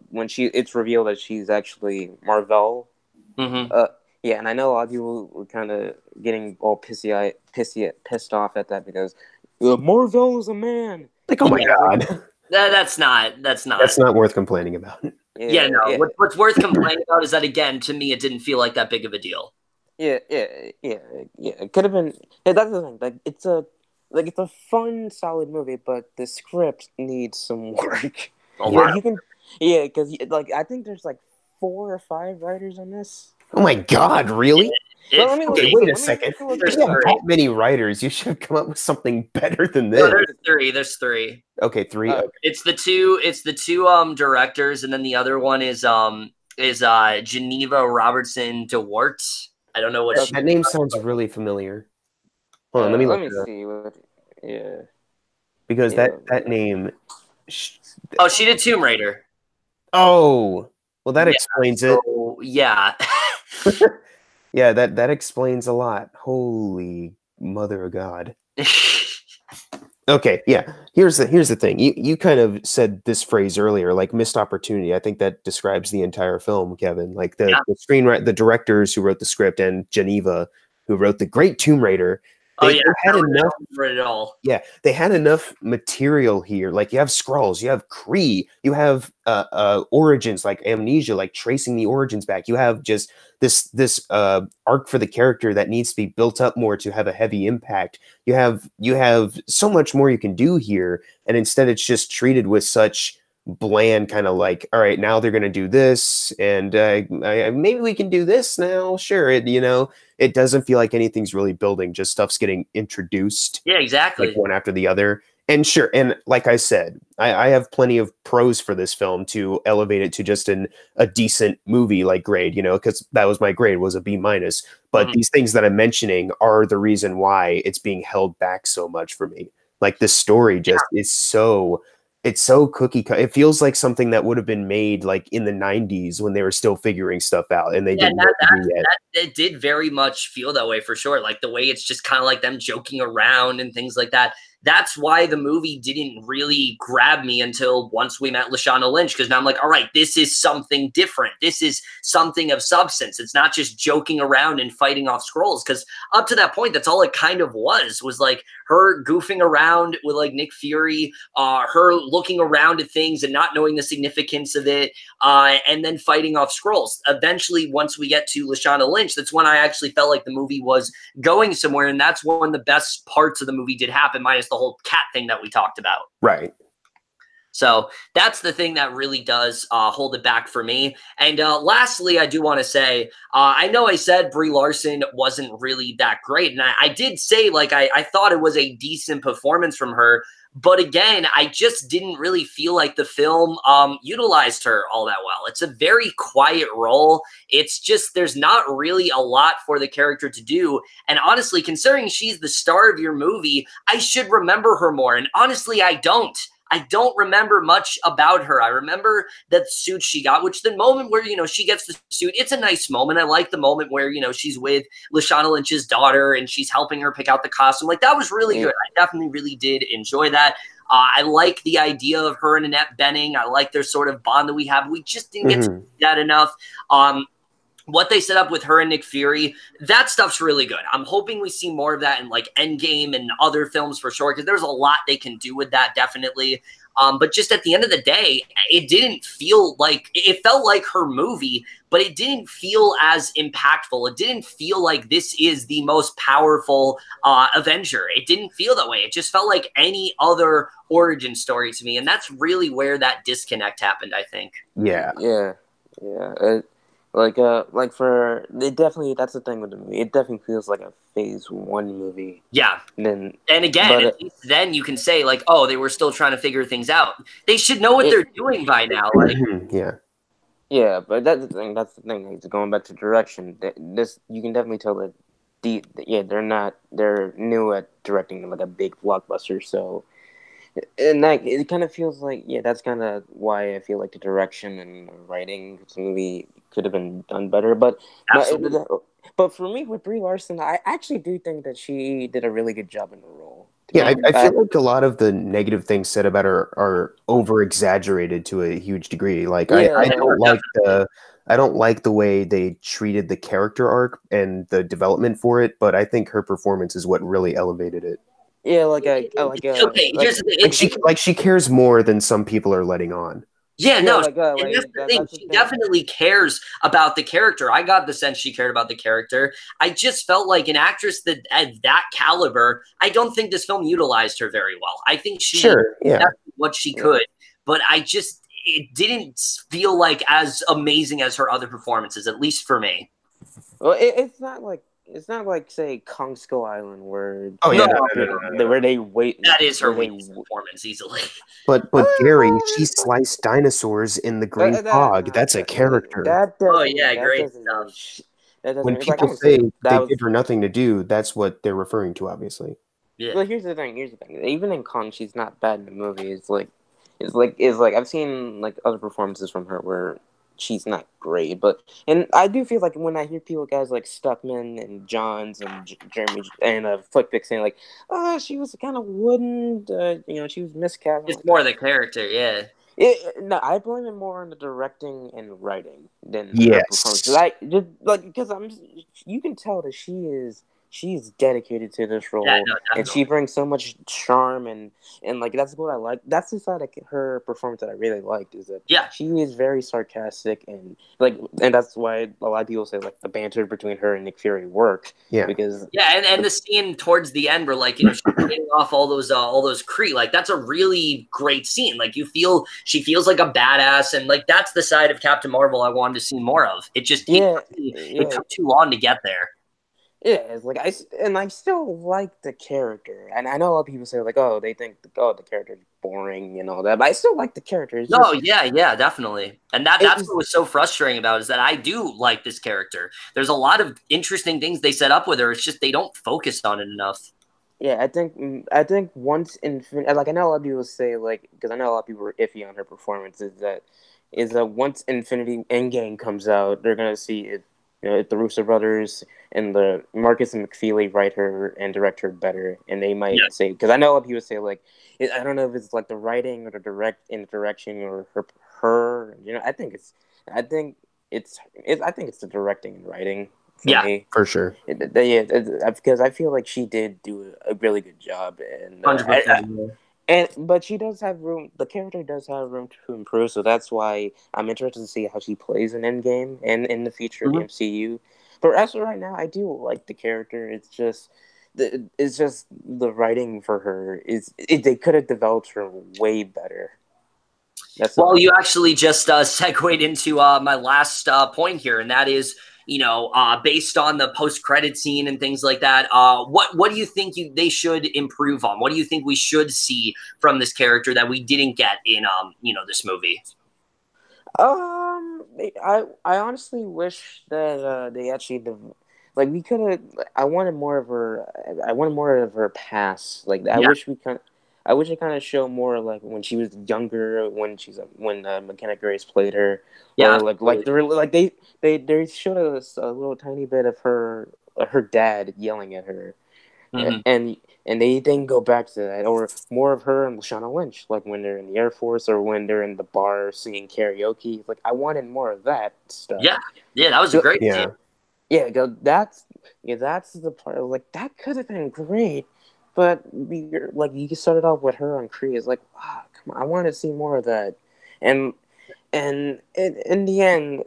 when it's revealed that she's actually Marvel. Mm-hmm. Yeah, and I know a lot of people were kind of getting all pissed off at that because Marvel is a man. Like, oh my god, That's not. that's not worth complaining about. Yeah, no. Yeah, What's worth complaining about is that, again, to me, it didn't feel like that big of a deal. yeah. It could have been. Yeah, that's the thing. It's a fun, solid movie, but the script needs some work. A lot. You can, because I think there's like 4 or 5 writers on this. Oh my god, really? Okay, wait a second. There's not that many writers. You should have come up with something better than this. No, there's 3. There's 3. Okay, 3. Okay. It's the two. It's the 2 directors, and then the other one is Geneva Robertson DeWart. I don't know what that name sounds really familiar. Hold on, let me see. Yeah. Because that name. Oh, she did Tomb Raider. Oh, well, that explains it. Yeah. Yeah, that explains a lot. Holy mother of God. Okay, yeah. Here's the thing. You kind of said this phrase earlier, like missed opportunity. I think that describes the entire film, Kevin. Like the screenwriter, the directors who wrote the script, and Geneva, who wrote the great Tomb Raider. They had enough for it all. Yeah, they had enough material here. Like you have Skrulls, you have Kree, you have origins like Amnesia, like tracing the origins back. You have just this arc for the character that needs to be built up more to have a heavy impact. You have so much more you can do here, and instead it's just treated with such bland kind of like, all right, now they're going to do this, and maybe we can do this now. Sure, it doesn't feel like anything's really building. Just stuff's getting introduced. Yeah, exactly. Like one after the other. And sure, and like I said, I have plenty of pros for this film to elevate it to just a decent movie like grade, because that was my grade, was a B-. But these things that I'm mentioning are the reason why it's being held back so much for me. Like this story just is so... It's so cookie cut. It feels like something that would have been made like in the 90s when they were still figuring stuff out, and they didn't know what to do yet. It did very much feel that way for sure. Like the way it's just kind of like them joking around and things like that. That's why the movie didn't really grab me until once we met Lashana Lynch, because now I'm like, all right, this is something different. This is something of substance. It's not just joking around and fighting off Skrulls, because up to that point, that's all it kind of was like her goofing around with like Nick Fury, her looking around at things and not knowing the significance of it, and then fighting off Skrulls. Eventually, once we get to Lashana Lynch, that's when I actually felt like the movie was going somewhere, and that's when the best parts of the movie did happen, minus the whole cat thing that we talked about. Right. So that's the thing that really does hold it back for me. And lastly, I do want to say, I know I said Brie Larson wasn't really that great. And I did say, like, I thought it was a decent performance from her. But again, I just didn't really feel like the film utilized her all that well. It's a very quiet role. It's just, there's not really a lot for the character to do. And honestly, considering she's the star of your movie, I should remember her more. And honestly, I don't. I don't remember much about her. I remember that suit she got, which the moment where, she gets the suit, it's a nice moment. I like the moment where, she's with Lashana Lynch's daughter and she's helping her pick out the costume. Like, that was really good. I definitely really did enjoy that. I like the idea of her and Annette Bening. I like their sort of bond that we have. We just didn't get to see that enough. What they set up with her and Nick Fury, that stuff's really good. I'm hoping we see more of that in like Endgame and other films for sure, because there's a lot they can do with that, definitely. But just at the end of the day, it didn't feel like, it felt like her movie, but it didn't feel as impactful. It didn't feel like this is the most powerful Avenger. It didn't feel that way. It just felt like any other origin story to me. And that's really where that disconnect happened, I think. Yeah. That's the thing with the movie. It definitely feels like a Phase 1 movie. Yeah. And again, at least then you can say, like, oh, they were still trying to figure things out. They should know what they're doing by now. Like, yeah, but that's the thing. That's the thing. Like, going back to direction, this you can definitely tell that they're new at directing like a big blockbuster. So, and that it kind of feels like that's kind of why I feel like the direction and writing of the movie could have been done better. But for me with Brie Larson, I actually do think that she did a really good job in the role. Yeah, I feel like a lot of the negative things said about her are over exaggerated to a huge degree. Like I Yeah, don't like the way they treated the character arc and the development for it, but I think her performance is what really elevated it. yeah, Okay, here's the thing. She cares more than some people are letting on. Yeah, yeah, no, and that's the thing. that's the She thing. definitely cares about the character. I got the sense she cared about the character. I just felt like an actress that at that caliber, I don't think this film utilized her very well. I think she Sure, yeah. did what she could, but it didn't feel like as amazing as her other performances, at least for me. Well, it's not like say Kong Skull Island where Oh yeah, where they wait. That is her where they weakest performance easily. But Gary, she sliced dinosaurs in the Green Fog. That's a character. That Oh doesn't. yeah, That great doesn't. stuff. That doesn't. When It's like people I'm say saying they that was. give her nothing to do, that's what they're referring to, obviously. Yeah. But here's the thing. Even in Kong, she's not bad in the movie. It's like I've seen like other performances from her where she's not great. And I do feel like when I hear guys like Stuckman and Johns and Jeremy and Flickpick saying like, "Oh, she was kind of wooden. She was miscast." It's more the character, yeah. No, I blame it more on the directing and writing than her Yes. performance. Because you can tell that she's dedicated to this role, Yeah, no, and she brings so much charm and like that's what I like. That's the side of her performance that I really liked is that she is very sarcastic and that's why a lot of people say like the banter between her and Nick Fury worked. Yeah, because and the scene towards the end where like she's getting off all those Kree, like that's a really great scene. Like she feels like a badass, and like that's the side of Captain Marvel I wanted to see more of. It just it took too long to get there. Yeah, it's like I still like the character, and I know a lot of people say like, oh, they think the character is boring and all that, but I still like the character. Yeah, definitely, and that's what was so frustrating about it, is that I do like this character. There's a lot of interesting things they set up with her. It's just they don't focus on it enough. Yeah, I think once like I know a lot of people say like because I know a lot of people were iffy on her performance is that once Infinity Endgame comes out, they're gonna see it. If the Russo brothers and the Marcus and McFeely write her and direct her better, and they might say because I know a lot of people say like I don't know if it's like the writing or the direction or her. I think it's the directing and writing. For me. For sure. Because I feel like she did do a really good job, and 100%. But she does have room. The character does have room to improve, so that's why I'm interested to see how she plays in Endgame and in the future of the MCU. But as of right now, I do like the character. It's just the writing for her they could have developed her way better. You actually just segued into my last point here, and that is, based on the post-credit scene and things like that, what do you think they should improve on? What do you think we should see from this character that we didn't get in, this movie? I honestly wish that they actually we could have. I wanted more of her. I wanted more of her past. I wish they kind of show more like when she was younger, when McKenna Grace played her, or they showed us a little tiny bit of her dad yelling at her, and they didn't go back to that, or more of her and Lashana Lynch, like when they're in the Air Force or when they're in the bar singing karaoke. Like I wanted more of that stuff. Yeah, that was a great scene. Yeah, that's the part. Like that could have been great. But you started off with her on Kree. It's like, come on, I want to see more of that. And in the end,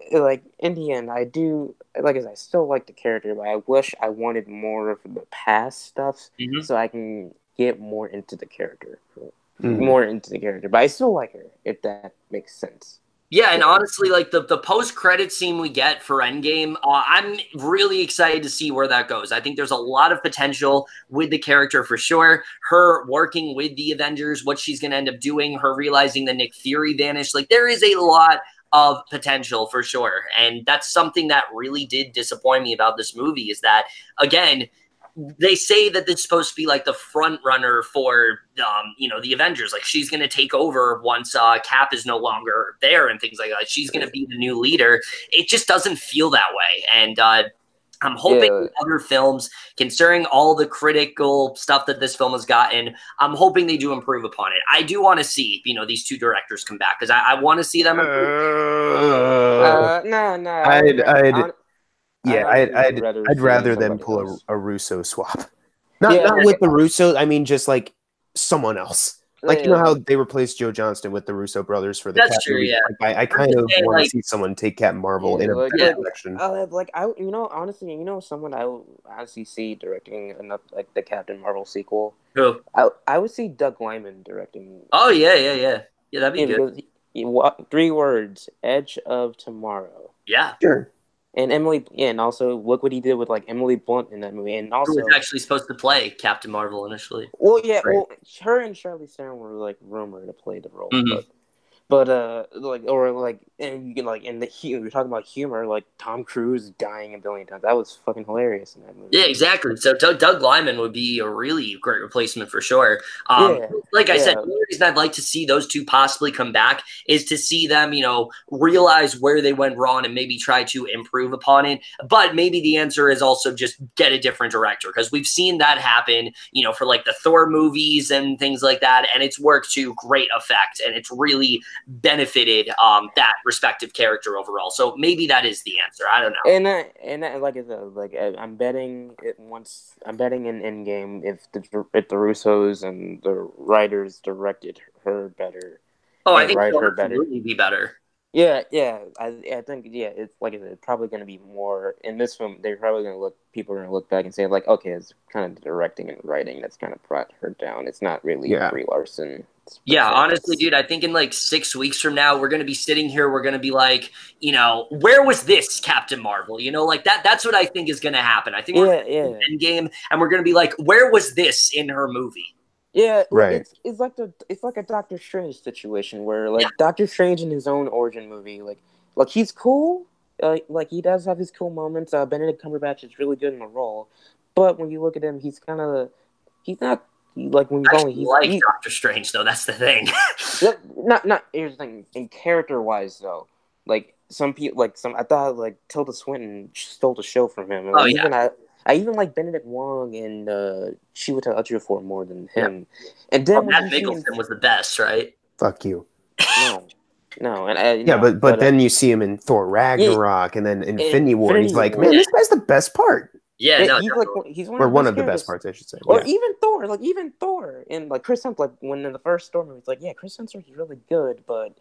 I do I said, I still like the character, but I wish I wanted more of the past stuff so I can get more into the character, But I still like her, if that makes sense. Yeah, and honestly, like the post-credit scene we get for Endgame, I'm really excited to see where that goes. I think there's a lot of potential with the character for sure. Her working with the Avengers, what she's going to end up doing, her realizing that Nick Fury vanished. Like there is a lot of potential for sure. And that's something that really did disappoint me about this movie is that, again, they say that it's supposed to be like the front runner for, the Avengers. Like she's going to take over once Cap is no longer there and things like that. She's going to be the new leader. It just doesn't feel that way. And I'm hoping other films, considering all the critical stuff that this film has gotten, I'm hoping they do improve upon it. I do want to see, these two directors come back because I want to see them improve. No. I'd rather them pull a Russo swap. Not with the Russo. I mean, just like someone else. Like, you know how they replaced Joe Johnston with the Russo brothers for the That's Captain true, movie? yeah. Like, I kind of want to see someone take Captain Marvel in a better direction. Honestly, someone I would honestly see directing the Captain Marvel sequel. Who? I would see Doug Liman directing. Oh yeah, that'd be good. Because 3 words: Edge of Tomorrow. Yeah, sure. And and also look what he did with Emily Blunt in that movie, and also who was actually supposed to play Captain Marvel initially. Well, yeah, right. Her and Charlize Theron were rumored to play the role, and you can in the you're talking about humor, Tom Cruise dying a billion times. That was fucking hilarious in that movie. Yeah, exactly. So Doug Liman would be a really great replacement for sure. Like I said, the only reason I'd like to see those two possibly come back is to see them, realize where they went wrong and maybe try to improve upon it. But maybe the answer is also just get a different director, because we've seen that happen, for the Thor movies and things like that, and it's worked to great effect, and it's really benefited that respective character overall. So maybe that is the answer. I don't know. And like I said, I'm betting in Endgame if the Russos and the writers directed her better. Oh, I think it'll absolutely be better. Yeah. I think it's like I said, it's probably going to be more in this film. They're probably going to people are going to look back and say okay, it's kind of the directing and writing that's kind of brought her down. It's not really Brie Larson. Yeah, honestly, dude, I think in 6 weeks from now, we're going to be sitting here. We're going to be where was this Captain Marvel? That's what I think is going to happen. I think we're Endgame, and we're going to be where was this in her movie? Yeah, right. It's like a Doctor Strange situation where Doctor Strange in his own origin movie, he's cool, he does have his cool moments. Benedict Cumberbatch is really good in the role, but when you look at him, he's not. When he's Doctor Strange though. That's the thing. not here's the thing. In character wise though, some people I thought Tilda Swinton stole the show from him. I even like Benedict Wong and Chiwetel Ejiofor more than him. Yeah. And then Matt Mikkelsen was the best, right? Fuck you. No, and but then you see him in Thor Ragnarok and then Infinity War, and he's man, this guy's the best part. Yeah, he's one of the best parts, I should say. Or even Thor, and Chris Hemsworth, when in the first Thor movie, it's Chris Hemsworth is really good, but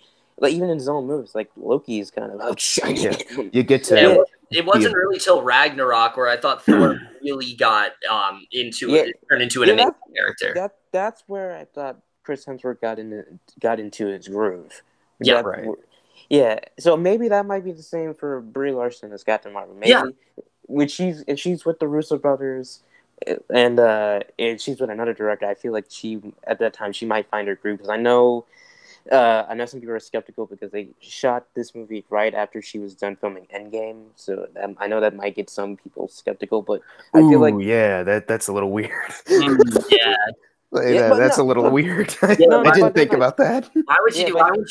even in his own movies, Loki is kind of outshining him. You get to it wasn't really till Ragnarok where I thought Thor really got turned into an amazing character. That's where I thought Chris Hemsworth got into his groove. Yeah, right. Yeah, so maybe that might be the same for Brie Larson as Captain Marvel. Maybe when she's with the Russo brothers, and she's with another director, I feel like at that time she might find her groove, because I know some people are skeptical because they shot this movie right after she was done filming Endgame, so I know that might get some people skeptical, but I feel that's a little weird. That's a little weird. I didn't think about that. Why would you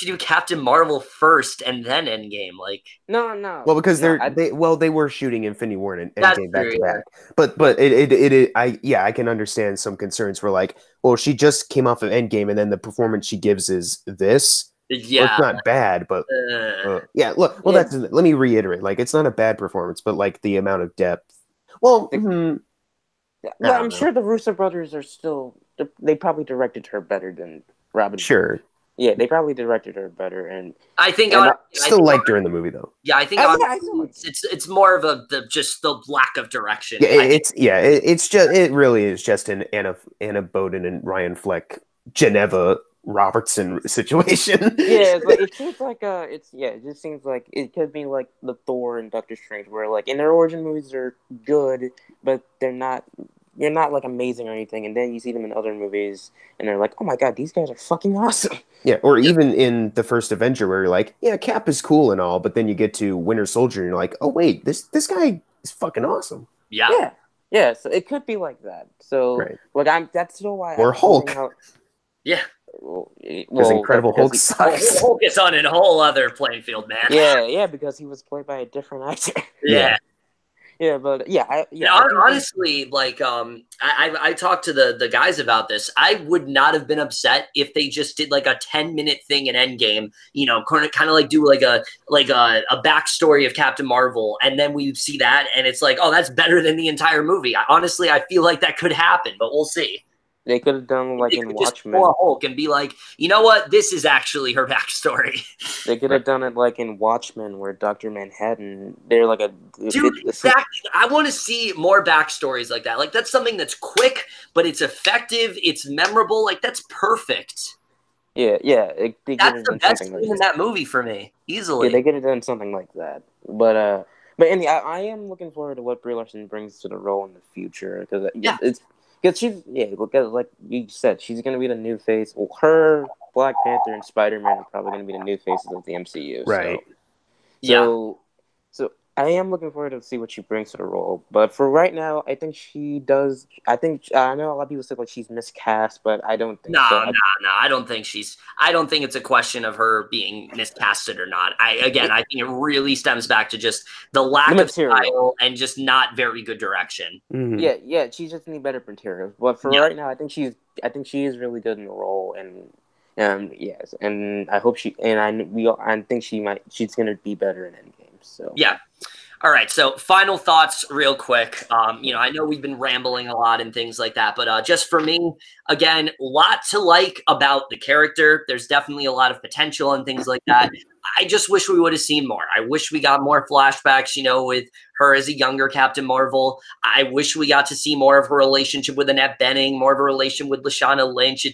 do Captain Marvel first and then Endgame? No. Well, because they were shooting Infinity War and Endgame back to back. But I can understand some concerns for she just came off of Endgame and then the performance she gives is this. Yeah, well, it's not bad, but look. Well, let me reiterate. It's not a bad performance, but the amount of depth. Well, I'm sure the Russo brothers are still. They probably directed her better than Robin. Sure. Yeah, they probably directed her better, and I think I still liked her in the movie though. Yeah, I think it's more of the lack of direction. Yeah, it really is just an Anna Boden and Ryan Fleck Geneva Robertson situation. Yeah, it seems it just seems like it could be like the Thor and Doctor Strange, where in their origin movies are good, but they're not amazing or anything, and then you see them in other movies and they're oh my god, these guys are fucking awesome. Yeah, or even in the first Avenger where you're Cap is cool and all, but then you get to Winter Soldier and you're oh wait, this guy is fucking awesome. Yeah, so it could be like that. So that's still why or Hulk. Because Incredible Hulk sucks. Hulk is on a whole other playing field, man. Yeah, because he was played by a different actor. Yeah. but yeah, honestly, like I talked to the guys about this. I would not have been upset if they just did like a 10-minute thing in Endgame. You know, kind of like do like a backstory of Captain Marvel, and then we see that, and it's like, oh, that's better than the entire movie. Honestly, I feel like that could happen, but we'll see. They could have done like They in could just pull Watchmen. a Hulk and be like, you know what? This is actually her backstory. They could have done it like in Watchmen, where Dr. Manhattan, they're like a Dude, exactly. I want to see more backstories like that. Like that's something that's quick, but it's effective. It's memorable. Like that's perfect. Yeah. That's the best thing in that movie for me, easily. Yeah, they could have done something like that. But anyhow, I am looking forward to what Brie Larson brings to the role in the future because because she's like you said, she's gonna be the new face. Well, her, Black Panther, and Spider-Man are probably gonna be the new faces of the MCU. Right. So I am looking forward to see what she brings to the role. But for right now, I think she does. I know a lot of people say like she's miscast, but I don't think so. No. I don't think I don't think it's a question of her being miscasted or not. I think it really stems back to just the lack of style and just not very good direction. Mm-hmm. Yeah. She just needs better materials. But for right now, I think she is really good in the role, and yes, and I hope I think she's gonna be better in Endgame. So yeah. All right, so final thoughts real quick. I know we've been rambling a lot and things like that, but just for me, again, a lot to like about the character. There's definitely a lot of potential and things like that. I just wish we would have seen more. I wish we got more flashbacks, with her as a younger Captain Marvel. I wish we got to see more of her relationship with Annette Bening, more of a relation with Lashana Lynch.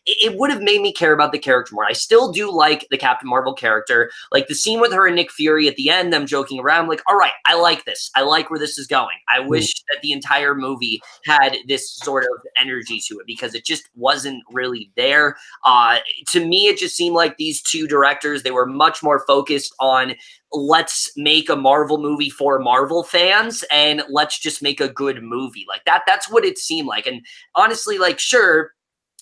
It would have made me care about the character more. I still do like the Captain Marvel character. Like the scene with her and Nick Fury at the end, them joking around, I'm like, all right, I like this. I like where this is going. I wish that the entire movie had this sort of energy to it because it just wasn't really there. To me, it just seemed like these two directors, they were much more focused on let's make a Marvel movie for Marvel fans and let's just make a good movie. Like that's what it seemed like. And honestly, like, sure,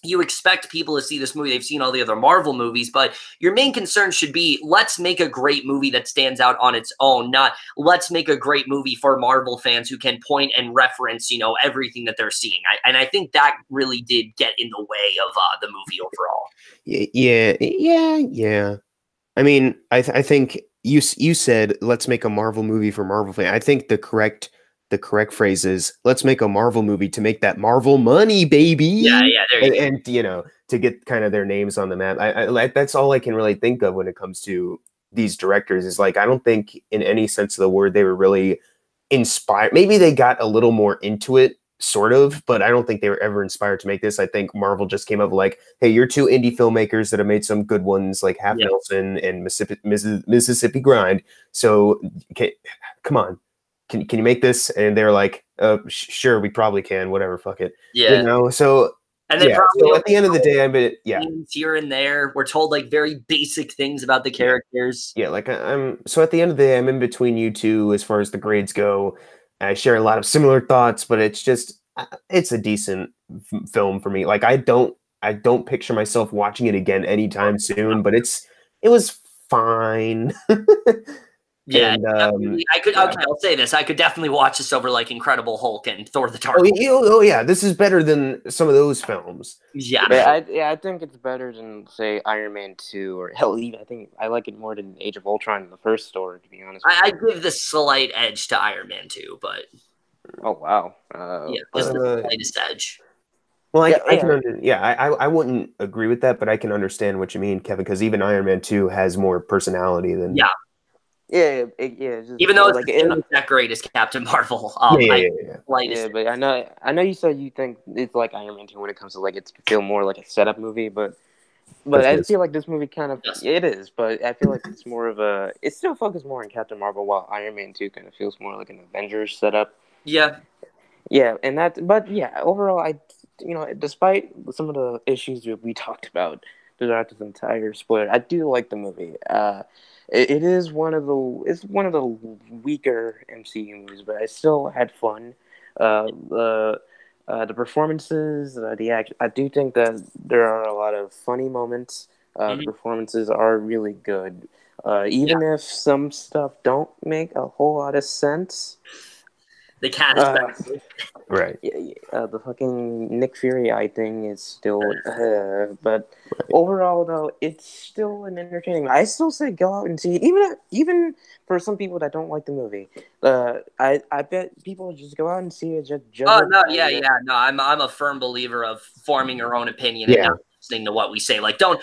you expect people to see this movie. They've seen all the other Marvel movies, but your main concern should be let's make a great movie that stands out on its own, not let's make a great movie for Marvel fans who can point and reference, everything that they're seeing. And I think that really did get in the way of the movie overall. Yeah. I mean, I think you said let's make a Marvel movie for Marvel fans. I think the correct phrase is let's make a Marvel movie to make that Marvel money, baby. Yeah, there you go. And to get kind of their names on the map. I that's all I can really think of when it comes to these directors is like I don't think in any sense of the word they were really inspired. Maybe they got a little more into it, sort of, but I don't think they were ever inspired to make this. I think Marvel just came up like, hey, you're two indie filmmakers that have made some good ones like Half Nelson and Mississippi Grind. So come on, can you make this? And they're like, sure, we probably can, whatever, fuck it. Yeah. So and then so at the end of the day, here and there, we're told like very basic things about the characters. Yeah, like so at the end of the day, I'm in between you two as far as the grades go. I share a lot of similar thoughts, but it's a decent film for me. Like I don't picture myself watching it again anytime soon, but it was fine. Yeah, I'll say this. I could definitely watch this over like Incredible Hulk and Thor the Dark World. Oh yeah, this is better than some of those films. Yeah. I think it's better than say Iron Man 2 or hell even I think I like it more than Age of Ultron than the first story, to be honest. I give the slight edge to Iron Man 2, but oh wow. Just the slightest edge. Well, I wouldn't agree with that, but I can understand what you mean, Kevin, because even Iron Man 2 has more personality than Yeah. Even though it's not great as Captain Marvel. But I know you said you think it's like Iron Man 2 when it comes to like it's feel more like a setup movie, but I feel like this movie kind of it is, but I feel like it's more of it still focuses more on Captain Marvel, while Iron Man 2 kind of feels more like an Avengers setup. Yeah, and overall, despite some of the issues that we talked about throughout this entire spoiler, I do like the movie. It is one of the weaker MCU movies, but I still had fun. The performances, the action. I do think that there are a lot of funny moments. The performances are really good, even if some stuff don't make a whole lot of sense. The cat is back. Right. Yeah, the fucking Nick Fury eye thing is still, but overall though, it's still an entertaining. I still say go out and see it, even for some people that don't like the movie. I bet people just go out and see it. Just judge Oh it no, by yeah, the- yeah, no. I'm a firm believer of forming your own opinion and Yeah. not listening to what we say. Like, don't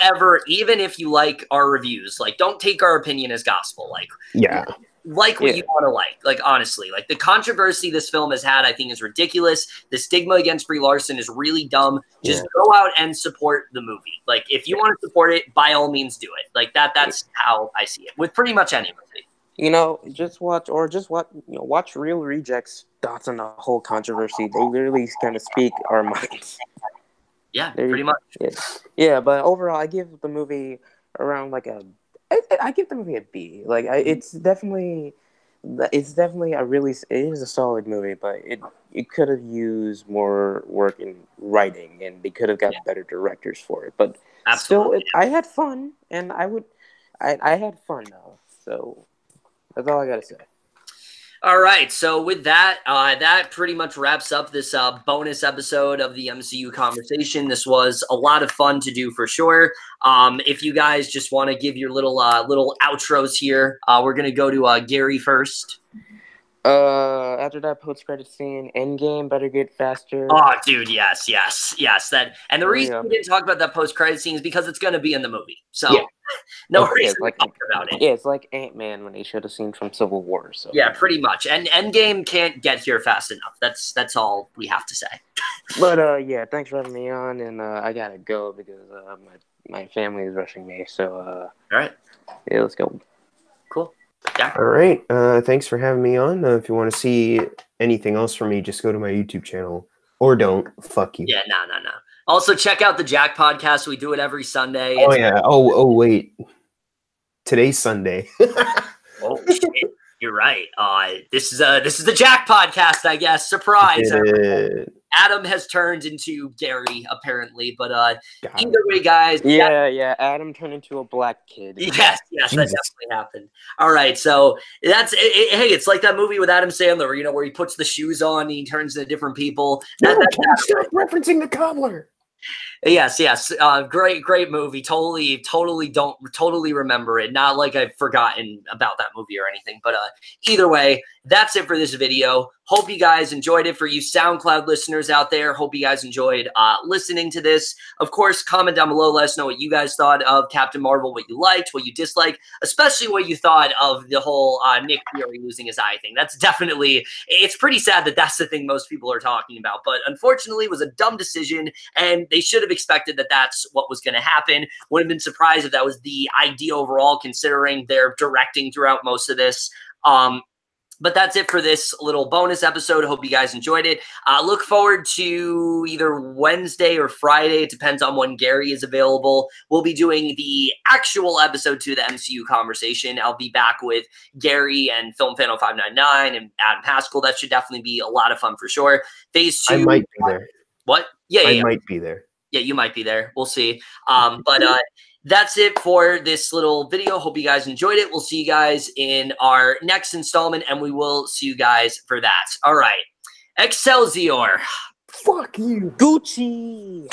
ever, even if you like our reviews, like, don't take our opinion as gospel. Yeah. Like what you want to like. Like, honestly, like the controversy this film has had, I think is ridiculous. The stigma against Brie Larson is really dumb. Just go out and support the movie. Like, if you want to support it, by all means do it. Like that's how I see it with pretty much any movie. You know, just watch watch Real Rejects' thoughts on the whole controversy. They literally kind of speak our minds. Yeah, pretty much. Yeah, but overall, I give the movie around like I give the movie a B. Like, it's definitely it is a solid movie, but it could have used more work in writing, and they could have got better directors for it. But absolutely, still, I had fun, and I had fun though. So that's all I gotta say. All right, so with that, that pretty much wraps up this bonus episode of the MCU conversation. This was a lot of fun to do for sure. If you guys just want to give your little outros here, we're gonna go to Gary first. After that post-credit scene, Endgame better get faster. Oh, dude, yes. That, and the reason we didn't talk about that post-credit scene is because it's going to be in the movie. So, no reason to talk about it. Yeah, it's like Ant-Man when they showed a scene from Civil War. So yeah, pretty much. And Endgame can't get here fast enough. That's all we have to say. But yeah, thanks for having me on, and I gotta go because my family is rushing me. So all right, yeah, let's go. Cool. Yeah. All right. Thanks for having me on. If you want to see anything else from me, just go to my YouTube channel. Or don't. Fuck you. Yeah, no. Also, check out the Jack podcast. We do it every Sunday. Oh, yeah. Oh, wait. Today's Sunday. Oh, shit. You're right. This is the Jack podcast, I guess. Surprise. Adam has turned into Gary, apparently. But either way, guys. Yeah. Adam turned into a black kid. Yes, that definitely happened. All right, so that's it. Hey, it's like that movie with Adam Sandler, where he puts the shoes on and he turns into different people. Stop referencing the cobbler. Yes. Great movie. Totally remember it. Not like I've forgotten about that movie or anything. But either way, that's it for this video. Hope you guys enjoyed it. For you SoundCloud listeners out there, hope you guys enjoyed listening to this. Of course, comment down below. Let us know what you guys thought of Captain Marvel, what you liked, what you disliked, especially what you thought of the whole Nick Fury losing his eye thing. That's definitely, it's pretty sad that that's the thing most people are talking about. But unfortunately, it was a dumb decision, and they should have expected that that's what was going to happen. Wouldn't have been surprised if that was the idea overall, considering they're directing throughout most of this. But that's it for this little bonus episode. Hope you guys enjoyed it. Look forward to either Wednesday or Friday. It depends on when Gary is available. We'll be doing the actual episode 2 of the MCU conversation. I'll be back with Gary and Film Fan 599 and Adam Haskell. That should definitely be a lot of fun for sure. Phase 2. I might be there. What? Yeah. I might be there. Yeah, you might be there. We'll see. But that's it for this little video. Hope you guys enjoyed it. We'll see you guys in our next installment, and we will see you guys for that. All right. Excelsior. Fuck you. Gucci.